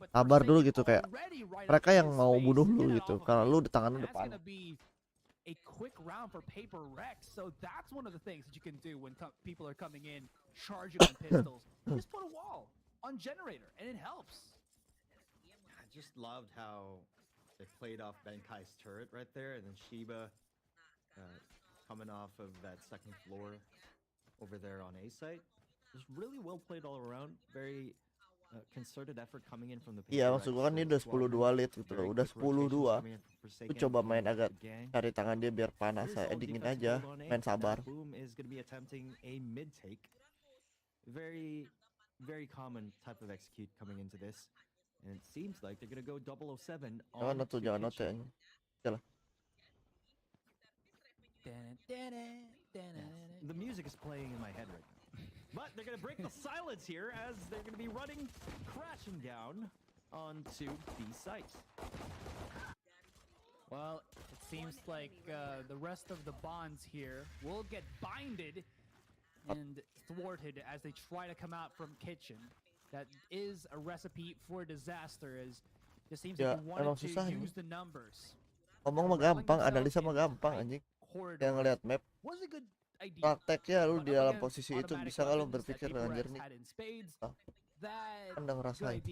Sabar dulu gitu, kayak mereka yang mau bunuh lu gitu, karena lu di tangan depan. A quick round for Paper Rex, so that's one of the things that you can do when people are coming in charging on pistols. Just put a wall on generator, and it helps. I just loved how they played off Benkai's turret right there, and then Shiba coming off of that second floor over there on A site. Just really well played all around. Very concerted effort coming in from the Iya, maksud gua kan ini udah 10-2 lead gitu loh. Udah 10-2. Lu coba main agak cari tangan dia biar panas, saya dingin aja, main sabar. Boom is going to be attempting a mid take. Very common type of execute coming into this. And it seems like they're going to go 007 on Jangan note. Jalan. The music is playing in my head right now. But they're going to break the silence here as they're going to be running, crashing down onto B site. Well, it seems like the rest of the bonds here will get binded and thwarted as they try to come out from kitchen. That is a recipe for disaster, as it seems like they wanted to use the numbers. Ngomong mah gampang, analisa mah gampang anjing. Yang ngeliat map. Prakteknya lu di dalam posisi itu bisa kalau berpikir dengan jernih. Pandang rasain.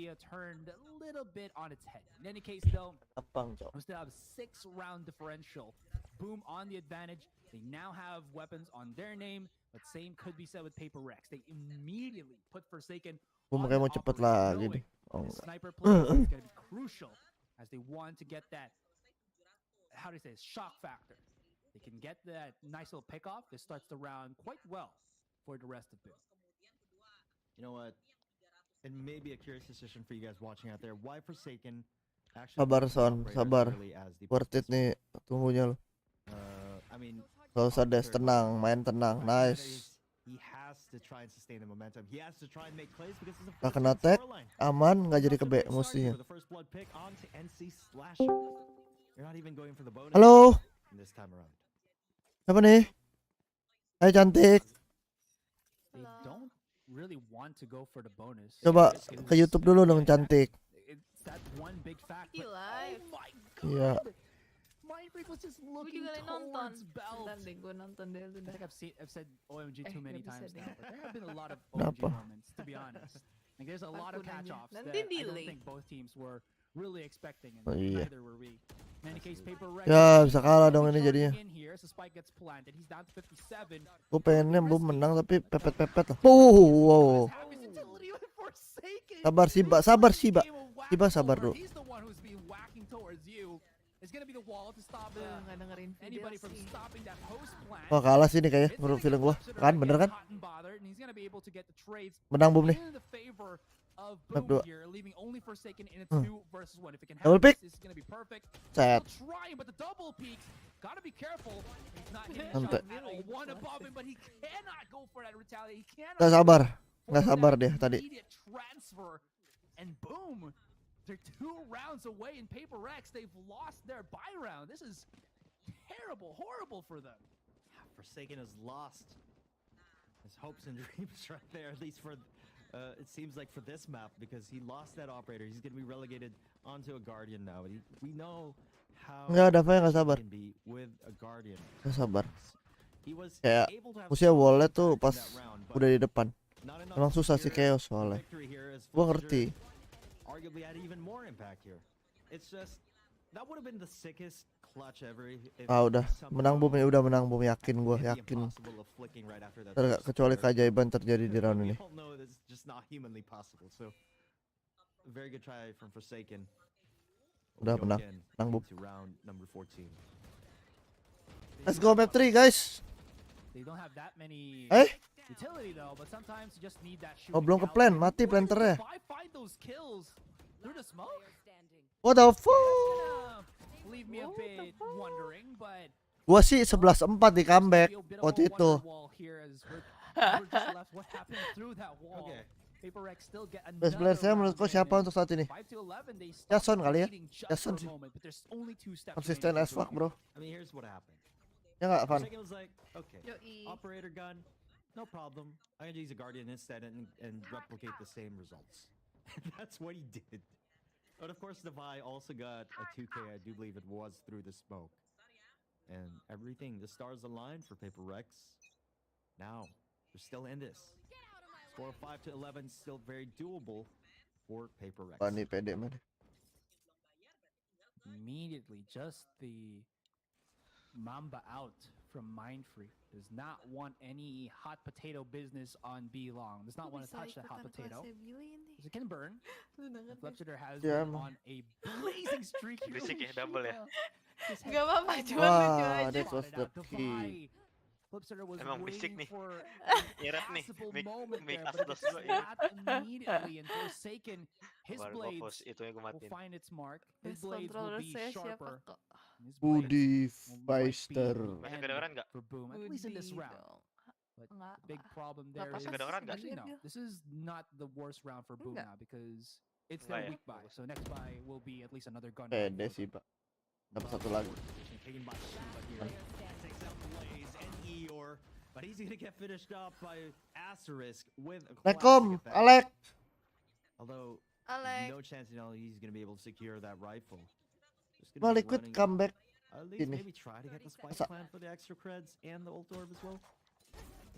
Gampang, Cok. We still have 6-round differential. Boom on the advantage. They now have weapons on their name, but same could be said with Paper Rex. They immediately put Forsaken. Gua makanya mau cepet lagi nih. Oh, sniper play is going to be crucial as they want to get that, how do you say, shock factor. They can get that nice little pick off. This starts the round quite well for the rest of it. You know what? It may be a curious decision for you guys watching out there. Why Forsaken actually sabar Son, sabar. Worth it nih, tunggunya lo. I mean, gak usah des, tenang, main tenang, nice. He has to try and sustain the momentum. He has to try and make plays because it's a gak kena tag, aman, gak jadi kebe mustinya. Halo. Siapa nih? Hai cantik. They don't really want to go for the bonus. Coba ke YouTube dulu dong cantik. It's that one big fact. Oh my god. Iya. Mindfreak was just looking towards belt. I think I've said OMG too many times now, but there have been a lot of OMG moments, to be honest. Like there's a lot of catch-offs that I don't think both teams were really expecting, and neither were we. In any case, Paper Rex bisa kalah dong ini jadinya. Gue pengennya Boom menang tapi pepet-pepet lah. Wow. Sabar Shiba, sabar Shiba. Shiba sabar dulu. Wah kalah sih nih kayaknya menurut feeling gua. Kan bener kan? Menang Boom nih. Map 2. Double pick. Set. Nanti. Gak sabar. Gak sabar dia tadi. And boom, they're 2 rounds away in Paper Rex. They've lost their buy round. This is terrible, horrible for them. Forsaken has lost his hopes and dreams right there, at least for it seems like for this map, because he lost that operator. He's going to be relegated onto a Guardian now. We know how nggak ada apa yang nggak sabar. Nggak sabar. Kayak usia wallnya tuh pas udah di depan. Emang susah sih Chaos soalnya. Gua ngerti. Udah menang Boom ya, udah menang Boom, yakin gua, yakin. Kecuali keajaiban terjadi di round ini. Udah menang Boom. Let's go map 3 guys. Oh belum ke plan, mati planternya. What the fuck? Gua sih 11-4 di comeback waktu itu. Best player saya menurutku siapa untuk saat ini? Jason kali ya? Jason sih. Konsisten as fuck bro. Ya nggak Van? Operator gun, no problem. I'm gonna use a Guardian instead and replicate the same results. That's what he did. But of course, Devi also got a 2K. I do believe it was through the smoke. And everything, the stars aligned for Paper Rex. Now, we're still in this. Score 5-11, still very doable for Paper Rex. Pani pede man. Immediately, just the Mamba out from Mindfree. Does not want any hot potato business on B long. Does not want to touch that hot potato. Because it can burn. Flipsitter has been on a blazing streak here. Basicnya double ya. Gak apa-apa, cuma Wah, lucu aja. that was the key. Flipsitter was Emang bisik waiting nih. for Nyirat a nih. possible Make moment there, us but dos it's dua ya. not immediately. And Forsaken, his Baru blades fokus, itu yang gue will matiin. find its mark. His Best blades will controller be saya siapa sharper. kok? His blades Budi might be Feister. the Masih end kedengeran nggak? for Boom, at least in this Budi round. dong. But Enggak, the big enggak. problem Nggak there apa-apa is sih kedengeran nggak? actually no. sebenarnya. This is not the worst round for Boom Enggak. now because it's Enggak their ya? weak buy. So next buy will be at least another gun. Pede sih, Pak. Dapat satu lagi. Taken by Shiva here. Takes out Blaze and Eeyore. But he's gonna get finished off by Asterisk with a Assalamualaikum, classic effect. Alek. Although, Alek. no chance, he's gonna be able to secure that rifle. Just gonna Well, be liquid running- comeback. At least Ini. maybe try to get the spike Masa- plan for the extra creds and the ult orb as well.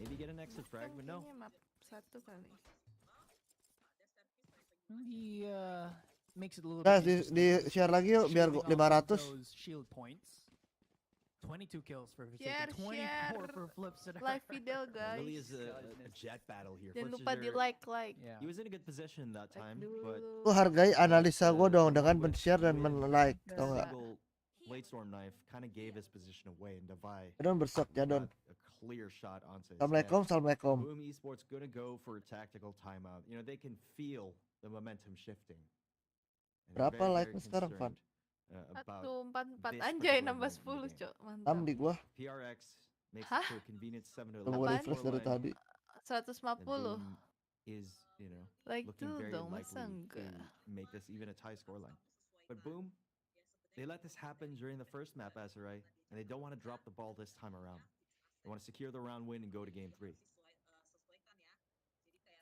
Maybe get an extra frag, but no. Kayaknya map satu kali. He makes it a little Guys, bit di share lagi yuk biar shielding off 500. those shield points. 22 kills for Share, Forsaken, 24 for Flipsitter. Live video It really guys. is a jet battle here. Jangan lupa di Flipsitter, like. Yeah. He was in a good position that time, but Lu hargai analisa gue dong dengan men-share dan men-like, tau gak? single late storm knife kind of gave his position away, and Devi Jadon bersok, Jadon. got a clear shot onto his Assalamualaikum, head. assalamualaikum. Boom Esports gonna go for a tactical timeout. They can feel the momentum shifting. And they're Berapa very, like very sekarang, Van? concerned, about 144 this anjay particular nambah moment in the 10 game. cok. 6 Mantap. di gua. PRX makes Hah? it to a convenient 7 to Tunggu 11 refresh dari tadi. 150. is Like looking itu very dong, likely masa to enggak? make this even a tie scoreline. But Boom, they let this happen during the first map, Azurai, and they don't want to drop the ball this time around. They want to secure the round win and go to game 3.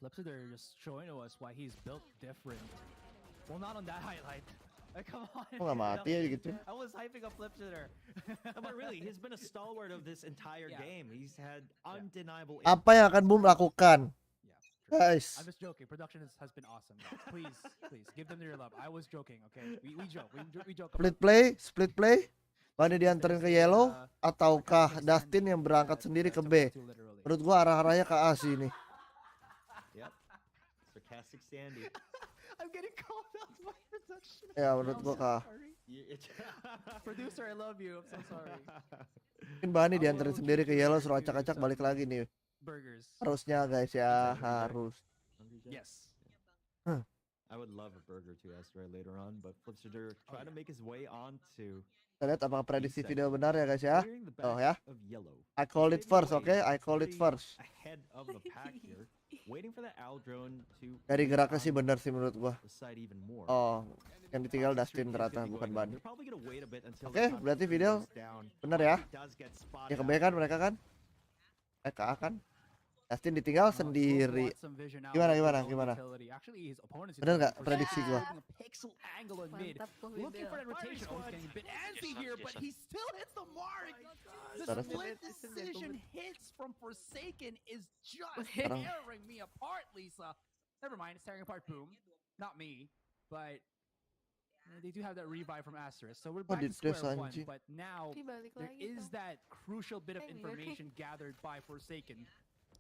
Flipsitter just showing to us why he's built different. Well, not on that highlight. Come on. Kok gak mati ya gitu? I was hyping up Flipsitter. But really, he's been a stalwart of this entire Yeah. game. He's had undeniable. Apa yang akan Boom lakukan? Yeah, true. Guys, I'm just joking. Production has been awesome. Guys. Please, give them your love. I was joking, okay? We joke. We joke. split play. Bani diantarin ke Yellow ataukah Dustin yang berangkat sendiri ke B? Menurut gua arah-arahnya ke A sih ini. Yep. Sarcastic Sandy. I'm getting called out by production. Ya, menurut gua ke A. Producer, I love you. I'm so sorry. Mungkin Bani diantarin sendiri ke Yellow, suruh acak-acak balik lagi nih. Burgers. Harusnya guys ya, harus. Yes. I would love a burger to Asteroid later on, but Flipsitter trying to make his way on to Kita lihat apakah prediksi video benar ya guys ya. clearing the Oh back ya. of Yellow. I called it first, oke? I called it Pretty first. Ahead of the pack here, waiting for the owl drone to Dari geraknya sih benar sih menurut gua. the side even more. Oh, yang ditinggal Dustin ternyata bukan Bani. They're probably gonna wait a bit until Oke, the berarti conflict video goes down. benar ya. He does get spotted Ya ke B out. kan mereka kan? Ke A kan? Dustin ditinggal sendiri. Gimana? Bener nggak prediksi gua? Mantap tuh Looking video. for that rotation. Oh, he's getting a bit antsy here, but he still hits the mark. The Terus? split decision hits from Forsaken is just Parang- tearing me apart, Lisa. Never mind, it's tearing apart Boom. Not me, but they do have that revive from Asterisk. So we're back to di square des one, anjing. but now Ih, balik there lagi is dong. that crucial bit of Angry. information gathered by Forsaken.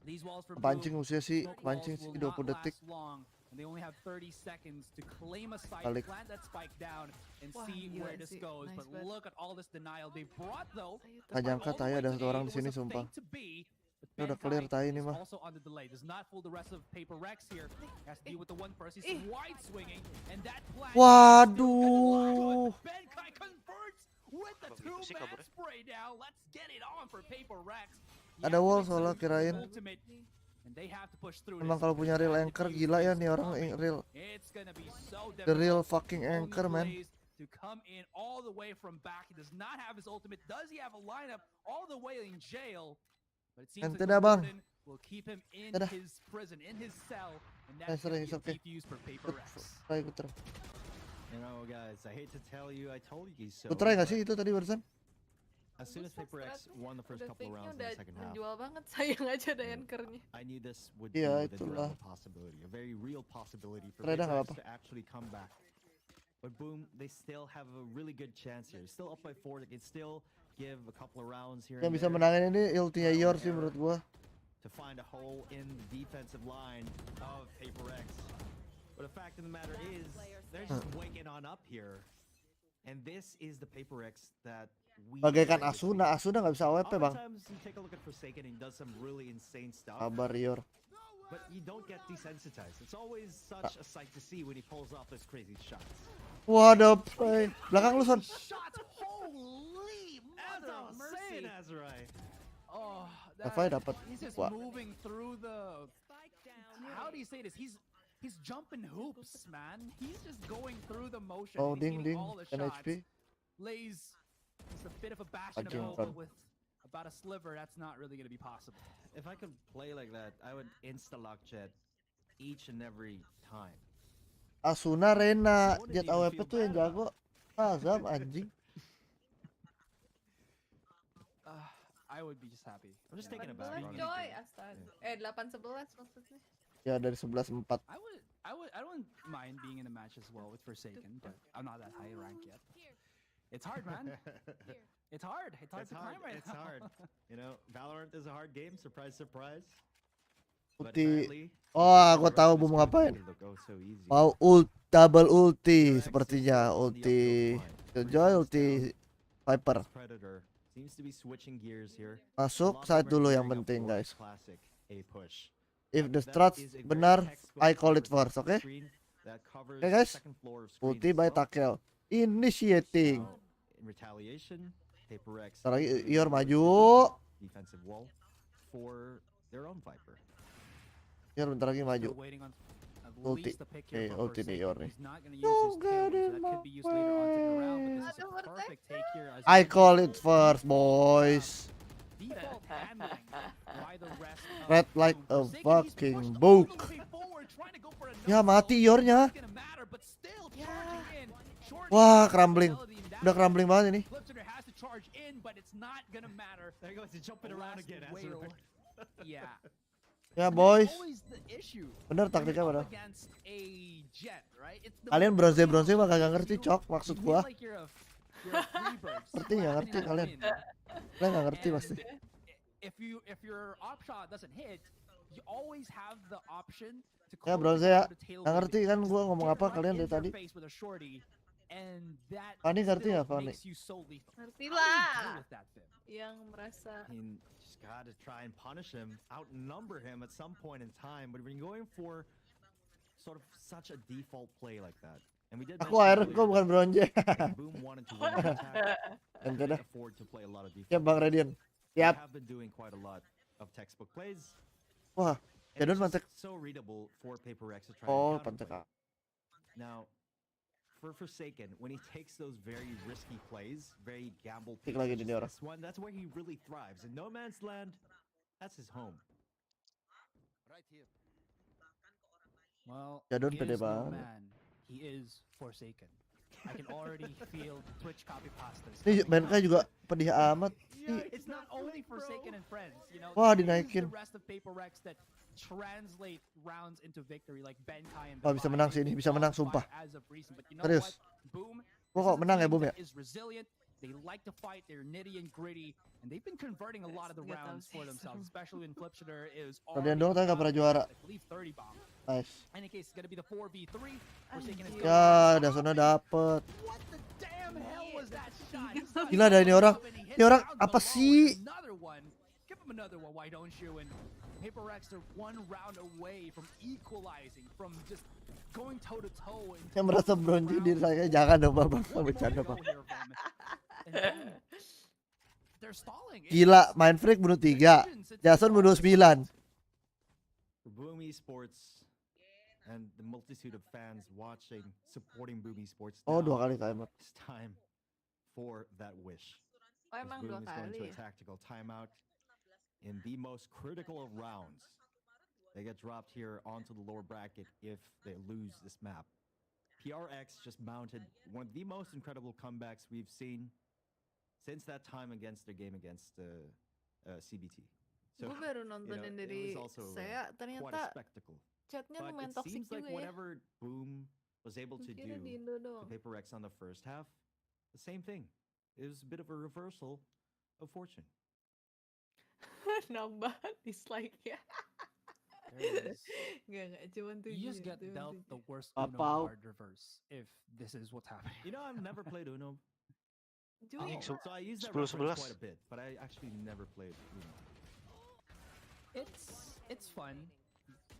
These walls for Kepancing Boom, usia sih, smoke kepancing walls sih will 20 not detik. last long, and they only have 30 seconds to claim a site, Balik. plant that spike down, and Wah, see gila where this sih. goes. Nice But banget. look at all this denial they brought, though. Ayo, Nggak nyangka All the Tayo way ada to satu orang A, di it sini was a sumpah. fake to B, but Ini udah Benkai clear Tayo ini is mah. also on the delay. Does not fool the rest of Paper Rex here. Has to deal with the one first. He's Eh. wide swinging, and that plant. Waduh. Benkai converts with the Bagus sih two-man kabarnya. spray down. Let's get it on for Paper Rex. Ada wall soalnya kirain. Ultimate, and they have to push through Emang this. kalau punya real anchor gila ya nih orang real. It's gonna be so The real difficult fucking for anchor, man. Blaze to come in all the way from back. He does not have his ultimate. Does he have a lineup all the way in jail? But it seems Ente like dah, Bang. Gordon will keep him in Dadah. his prison, in his cell, and Nice, that's nice, okay. defuse for Paper Rex. Try Putra. You know, guys, I hate to tell you, I told you so. Putra nggak sih itu tadi barusan? As soon as Paper X won the first couple of rounds in the second half, menjual banget, sayang aja ada anchornya. I knew this would be Iya, within the itulah. realm of possibility, a very real possibility for Reda nggak Paper X apa-apa. to actually come back. But Boom, they still have a really good chance here. Still up by 4, they can still give a couple of rounds here. Yang and bisa there. menangin ini ultinya Yor sih menurut gua. To find a hole in the defensive line of Paper X. But the fact of the matter is, they're just waking on up here. And this is the Paper X that we Bagaikan Asuna nggak bisa AWP bang. Oftentimes you take a look at Forsaken and he does some really insane stuff. Sabar Yor. But you don't get desensitized. It's always such a sight to see when he pulls off those crazy shots. Waduh, play. Belakang lu Son. Shots, holy mother of mercy! Azrai. Oh, Davai dapat. he's just Wah. moving through the. How do you say this? He's jumping hoops, man. He's just going through the motion. Oh, He's ding hitting ding. all the shots. NHP. Lays just a bit of a bastion of Ajeng, hope, Son. but with about a sliver, that's not really going to be possible. If I could play like that, I would insta-lock Jet each and every time. Asuna, Rena, Jet AWP tuh yang jago. Azam anjing. I would be just happy. I'm just taking a back. 18 coy, astaga. 8-11 maksudnya. Ya dari 11-4. I don't mind being in a match as well with Forsaken, but I'm not that high rank yet. It's hard, man. It's hard. It's hard to climb right It's now. hard. You know, Valorant is a hard game. Surprise, surprise. But Ulti. apparently, Oh, gua tahu Paper X mau is ngapain. gonna go so easy. Mau double ulti sepertinya. Ulti Killjoy, ulti Viper. Predator seems to be switching gears here. Masuk saat dulu yang penting guys. Classic A push. If the That strats is a very benar, textbook I call it cover first, oke? screen that covers Oke the guys. second floor of screens Ulti by itself. Takel. Initiating. Now, in retaliation, Paper X Ntar lagi is Yor going to maju. defensive wall for their own Viper. Yor bentar lagi maju. Still waiting on at Ulti. least a pick here Okay, from ulti nih Forsaken. Yor nih. He's not going to use his tail, so that could be used later on to go around, but this is Aduh, a perfect take here. As I you can call see, it first, boys. default handling by the rest of Red like Boom. a Forsaken, he's fucking pushed all book. the way forward, trying to go for a Ya no mati scope. Yornya. It's gonna matter, but still charging in. Short Wah, range crumbling. fidelity, and Udah that's crumbling why banget ini. Flipster has to charge in, but it's not gonna matter. There goes, he's jumping around Last again. whale. Yeah. Ya And that's boys. always the issue. Bener When taktiknya you're bener. up against a jet, right? It's the Kalian bronze mah kagak ngerti cok maksud you gua. feel like you're a freebird Ngerti nggak ngerti slapping kalian? at the wind. Kalian nggak ngerti And pasti. if your op shot doesn't hit, you always have the option to Ya close bronze it ya. down to tail Nggak ngerti booting. kan gua ngomong Get apa right kalian in dari their tadi. face with a shorty, and that Fanny ngerti still nggak Fanny? makes you so lethal. Ngerti How do you deal lah. with that, Fib? Yang merasa I mean, just gotta try and punish him, outnumber him at some point in time. But when you're going for sort of such a default play like that, and we did. Aku mention air, earlier gua bukan bronze. that Boom wanted to win the attack. Ente They dah. can't afford to play a lot of defense. Ya Bang Radian. They Yap. have been doing quite a lot of textbook plays. Wah, And Jadon it's just mantek. so readable for Paper X to try Oh, and pantek. counterplay. Now, for Forsaken, when he takes those very risky plays, very gamble Tik plays, lagi such di as orang. this one, that's where he really thrives. In No Man's Land, that's his home. Well, Jadon he pede is no banget. man. He is Forsaken. I can already feel the Twitch copy pastas. Ini coming Benkai out. juga pedih amat. It's not only Forsaken and friends, you know. Wah, it is dinaikin. the rest of Paper Rex that translate rounds into victory, like Benkai and Wah, bisa Defy, menang sih they ini, bisa menang qualify sumpah. as of recent. But you know Serius. what? Boom. Gua This kok is a menang ya team Boom ya? that is resilient. They like to fight. They're nitty and gritty, and they've been converting a lot of the Nggak tahu rounds for sih, themselves, especially when Flipster is Radian already doang tapi nggak pernah juara. I believe 30 bomb. Nice. In any case, it's gonna be the 4v3. Forsaken is Ya, Dasona dapet. What the damn hell was that shot? He's not Gila dah ini orang. up and he hits Ini orang down apa below sih? and another one. Give him another one, why don't you? And Paper Rex are one round away from equalizing, from just going toe to toe. Yang merasa bronze diri saya jangan dong Bang. Bercanda Bang. They're stalling. Gila, main freak bunuh 3. Jason bunuh 9. For Boom Esports and the multitude of fans watching, supporting Boom Esports, Oh, now 2 kali timer. it's time for that wish. Oh As emang Boom 2 is going to kali a ya? tactical timeout. in the most critical of rounds. They get dropped here onto the lower bracket if they lose this map. PRX just mounted one of the most incredible comebacks we've seen since that time against their game against CBT. So, Gue baru nontonin dari saya, quite a ternyata spectacle. chatnya But lumayan it toxic seems like juga ya. whatever Boom was able to do Kira di Indo to doang. PaperX on the first half, the same thing. It was a bit of a reversal of fortune. Nambah dislike ya. Gak, cuman tuh. You just get dealt the worst Apa? Uno card reverse if this is what's happening. You know, I've never played Uno. Juga. So I use that 10-11. reference quite a bit, but I actually never played Uno. It's fun.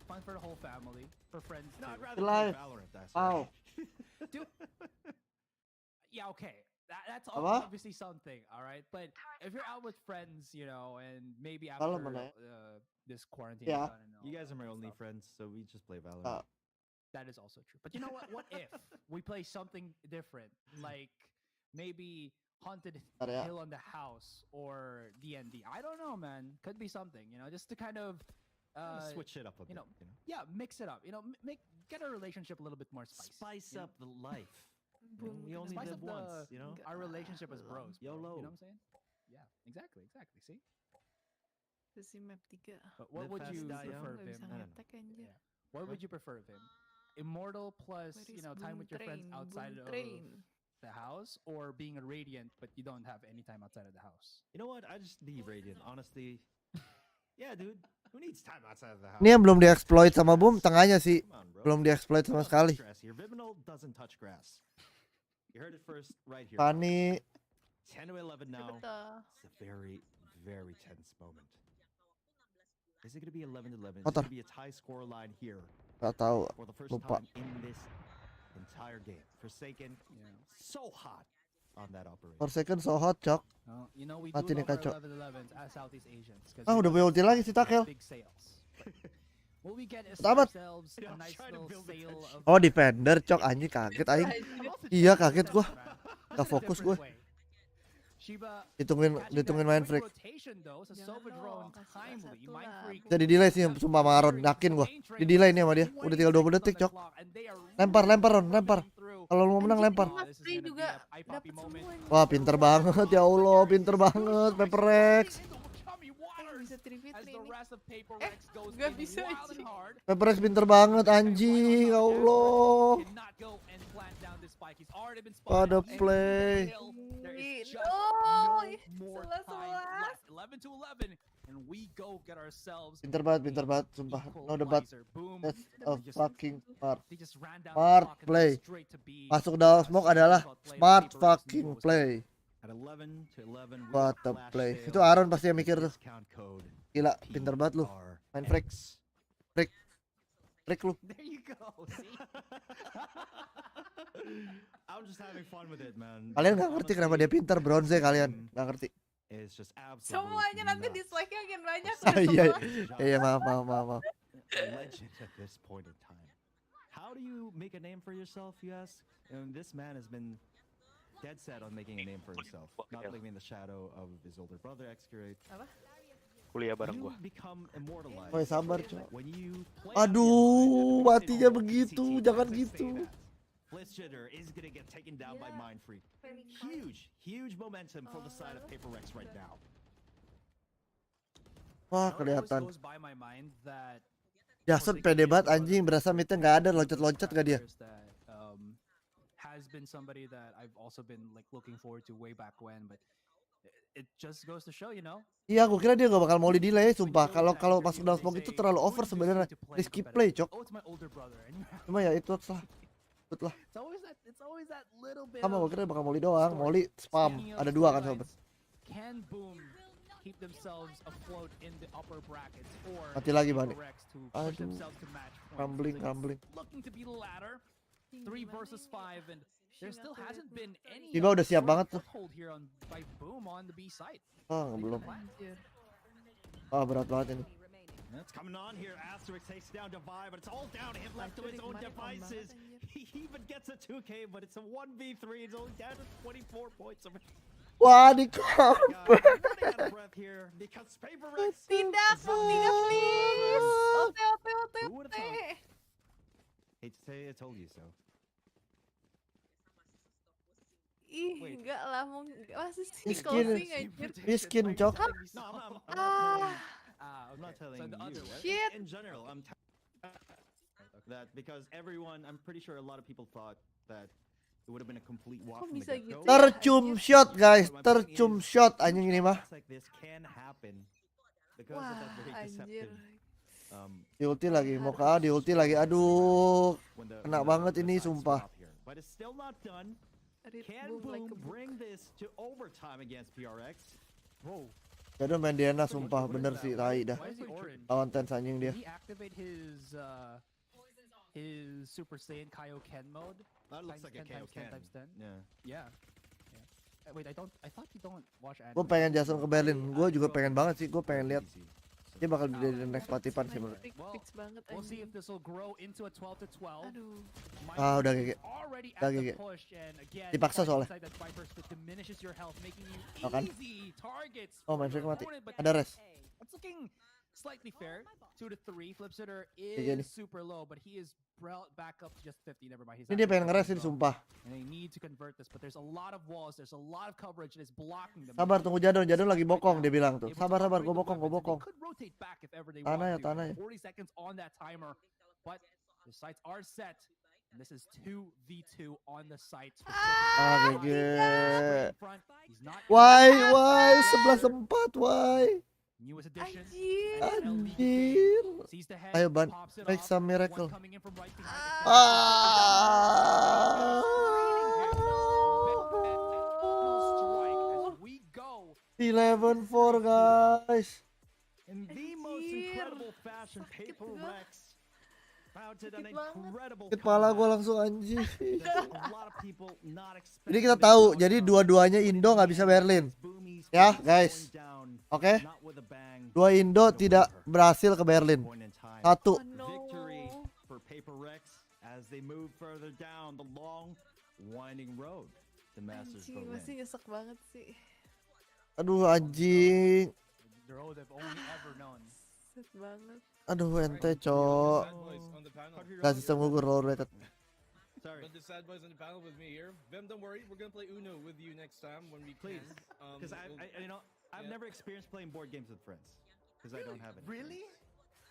Fun for the whole family, for friends No, too. I'd rather Live. play Valorant, that's Wow. Dude. Yeah, okay. That's Apa? obviously something, all right? But if you're out with friends, you know, and maybe Kalau after mana ya? this quarantine Yeah. is done and all You guys that are my good only stuff, friends, so we just play Valorant. that is also true. But you know what? What if we play something different, like maybe Haunted Area. Hill on the House or D&D? I don't know, man. Could be something, you know, just to kind of Switch it up a bit, you know, yeah, mix it up. You know, get our relationship a little bit more spicy. Spice you know? up the life. Boom. We only Spice live up once, you know? our relationship as bros. Bro. YOLO. You know what I'm saying? Yeah, exactly. See? Terus si map 3. But what Live would fast, you die young. prefer, Gak Vim? bisa ngetek anjir. What would you prefer, Vim? Immortal plus, Where you is know, time Boom with your friends Train? outside Boom of Train. the house, or being a Radiant but you don't have any time outside of the house? You know what? I just need Radiant, honestly. Yeah, dude. Who needs time outside of the house? Ini yang belum dieksploit sama Boom, tengahnya sih Come on, bro. belum dieksploit sama sekali. Grass here. Viminal doesn't touch grass. You heard it first right here. Fanny 10 to 11 now. Betul. It's a very, very tense moment. Is it going to be 11 to 11? Is it Motor. going to be a tie score line here nggak tahu. for the first Lupa. time in this entire game? Forsaken, so hot on that operation. For second so hot, Cok. You know, we do Mati nih love kacau. our 11-11s as Southeast Asians. 'Cause Ah, we udah love punya ulti lagi si Takel. big sales. What we get is Tamat. ourselves a nice little sale of Oh, defender, Cok, anjing kaget aing. Iya, kaget gua. Gak fokus gua. Shiba Ditungguin main freak. Jadi delay sih sumpah Maron, yakin gua. Di delay nih sama dia. Udah tinggal 20 detik, Cok. Lempar, Ron, lempar. Kalau lu mau menang lempar. Free juga dapat semuanya. Wah, pinter banget ya Allah, pinter banget PaperX. Bisa 3v3 ini. Gak bisa anjing. PaperX pinter banget anjing, ya Allah. Pada play. Pinter banget, sumpah. No debat. That's a fucking smart play. Masuk dalam smoke adalah smart fucking play. What a play. Itu Aaron pasti yang mikir tuh. Gila, pinter banget lu. Main freak lu. There you go. See? I'm just having fun with it, man. Kalian gak ngerti kenapa dia pinter, bronze kalian. Gak ngerti. It's just absolutely Semuanya nanti dislike-nya makin banyak. Iya, maaf. Legend at this point in time. How do you make a name for yourself, you ask? And this man has been dead set on making a name for himself, not living in the shadow of his older brother, Excurate. Apa? Kuliah bareng gua. You become immortalized. Woy, sabar, Cok. When you play Aduh, out the matinya end, begitu, VCT jangan doesn't gitu. say that. Blitzjitter is gonna get taken down by Mind Freak. Huge momentum for the side of PaperX right now. Wah, kelihatan. Goes by my mind that Jason pede banget anjing, berasa mitnya nggak ada, loncat-loncat gak dia? Has been somebody that I've also been like looking forward to way back when, but it just goes to show, you know. Iya, aku kira dia gak bakal mau di delay, sumpah. Kalau masuk dalam smoke itu terlalu over sebenarnya. Risky play, Cok. Cuma ya itu lah. Lah. It's always that little bit. Sama gue kira bakal molly doang, molly spam. Ada 2 kan sobat. Can Boom keep themselves afloat in the upper brackets or Mati lagi balik. Aduh. Rumbling. Looking to be the ladder. 3 versus 5 and there still hasn't been any Tiba udah siap banget tuh. hold here on by Boom on the B side. Belum. Berat banget ini. That's coming on here. Asterix takes down Divide, but it's all down to him left to his own devices. He even gets a 2K, but it's a 1v3. It's only down to 24 points. Wah, di cover. Tidak, please. OT. Hate to say I told you so. Ih, enggak lah, masih sih Miskin. closing anjir. Miskin, Cok. I'm not telling So the you. other way. Shit. In general, that because everyone, I'm pretty sure a lot of people thought that it would have been a complete walk Kok from the bisa get-go. gitu? Tercum shot, guys. Tercum shot anjing ini mah. Like this can happen because Wah, of that very anjir. deceptive. Di ulti lagi, mau ke A, di ulti lagi. Aduh. Kena banget ini, sumpah. But it's still not done. Read Can boom like Boom a book. bring this to overtime against PRX? Whoa. Jadon main Diana, sumpah. Bener sih, tai dah. Why is he orange? Lawan Sens anjing dia. Did he activate his Super Saiyan Kaioken mode? That looks like a Times 10 Kaioken. times 10? Yeah. Yeah. Wait, I thought you don't watch anime. Gue pengen Jason ke Berlin. Gue juga pengen banget sih. Gue pengen lihat. Dia bakal jadi next Patipan sih menurut. Fix banget We'll see anjing. if this will grow into a 12-12. Aduh. Ah, udah GG. Already Udah at the GG. push, and again, Dipaksa soalnya. inside that Viper split diminishes your health, making you Makan. easy targets. Oh, for main your fake mati. opponent, but Ada res. it's looking slightly fair. 2-3. Flipsitter GG nih. is super low, but he is brought back up to just 50. Never mind. He's Ini not dia pengen gonna ngeres ini, go. sumpah. And they need to convert this, but there's a lot of walls, there's a lot of coverage that is blocking them. Sabar, tunggu Jadon. Jadon lagi bokong, dia bilang tuh. Sabar, gue bokong. Tanah ya, tanah ya. 40 seconds on that timer, but the sights are set. And this is 2v2 on the sights. Ah, GG. He's not Why? 11-4, why? newest addition. Anjir. Anjir. Sees the head, Ayo, Ban. pops it Make off. some miracle. One coming in from right behind it. As we go. 11-4, guys. In the most incredible fashion, Paper Rex mounted an incredible Kepala gue comeback langsung anjing. that a lot of people not expecting. Jadi kita tahu, jadi dua-duanya Indo nggak bisa Berlin. Ya, guys. Oke. Dua Indo tidak berhasil ke Berlin. Satu. Oh, no. Victory for Paper Rex as they move further down the long winding road. The Masters Anjing, Berlin. masih nyesek banget sih. Aduh anjing. The road they've only ever known. Set banget. Aduh ente cok. Gak sistem gugur lower rated. Sorry. But the sad boys on the panel with me here. Vim, don't worry, we're gonna play Uno with you next time when we Please. can. Because I've never experienced playing board games with friends. Because I don't have any. Really?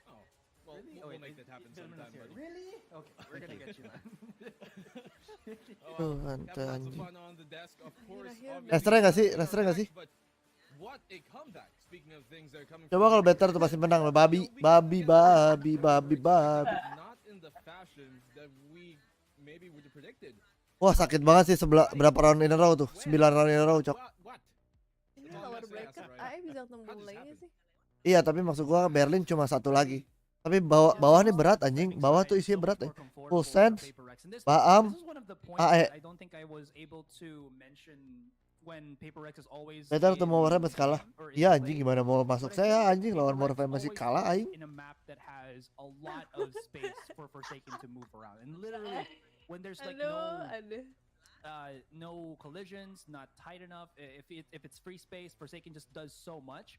Oh, well, we'll make that happen sometime, buddy. Really? Okay, we're gonna get you. Tuh Have ente lots of anjing. fun on the desk, of course. Resternya nggak sih? Resternya nggak sih? But what a comeback! Speaking of things that are coming. Coba kalau better tuh pasti menang. Babi. Not in the fashion that we maybe would have predicted. Wah sakit banget sih berapa round in a row tuh? 9 round in a row cok. What? Ini lower bracket, AE bisa tembung lagi sih. Iya tapi maksud gua Berlin cuma satu lagi. Tapi bawah nih berat anjing. Bawah tuh isinya berat ya. Full Sens, Baam, AE. Better tuh mau Warframe masih kalah. Iya anjing gimana mau masuk saya anjing lawan Warframe masih kalah aing. In a map that has a lot of space for Forsaken to move around, and literally when there's like no collisions, not tight enough. If it's free space, Forsaken just does so much.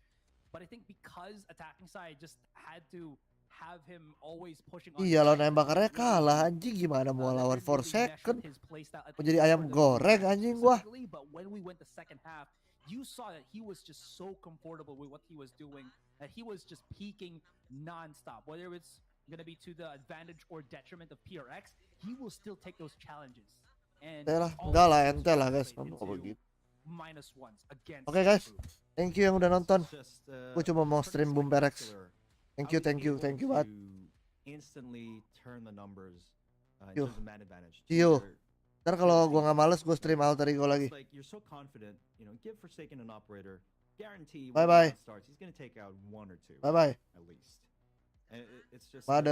But I think because attacking side just had to have him always pushing on. Iya lawan ayam bakarnya kalah anjing gimana mau lawan Forsaken. Mau jadi ayam goreng anjing gua. But when we went the second half, you saw that he was just so comfortable with what he was doing that he was just peaking non-stop. Whether it's gonna be to the advantage or detriment of PRX, he will still take those challenges. And enggak lah ente lah guys, kamu kok begitu. Oke guys, thank you yang udah nonton. Gue cuma mau stream Boom PRX. Thank you banget. Instantly turn the numbers in Yo. terms of man advantage. See you. Ntar kalau gue nggak males gue stream Alter Ego lagi. Like you're so confident, give Forsaken an operator, guarantee Bye when bye. the round starts, he's gonna take out one or two. Bye bye. At least. And it's just Mother.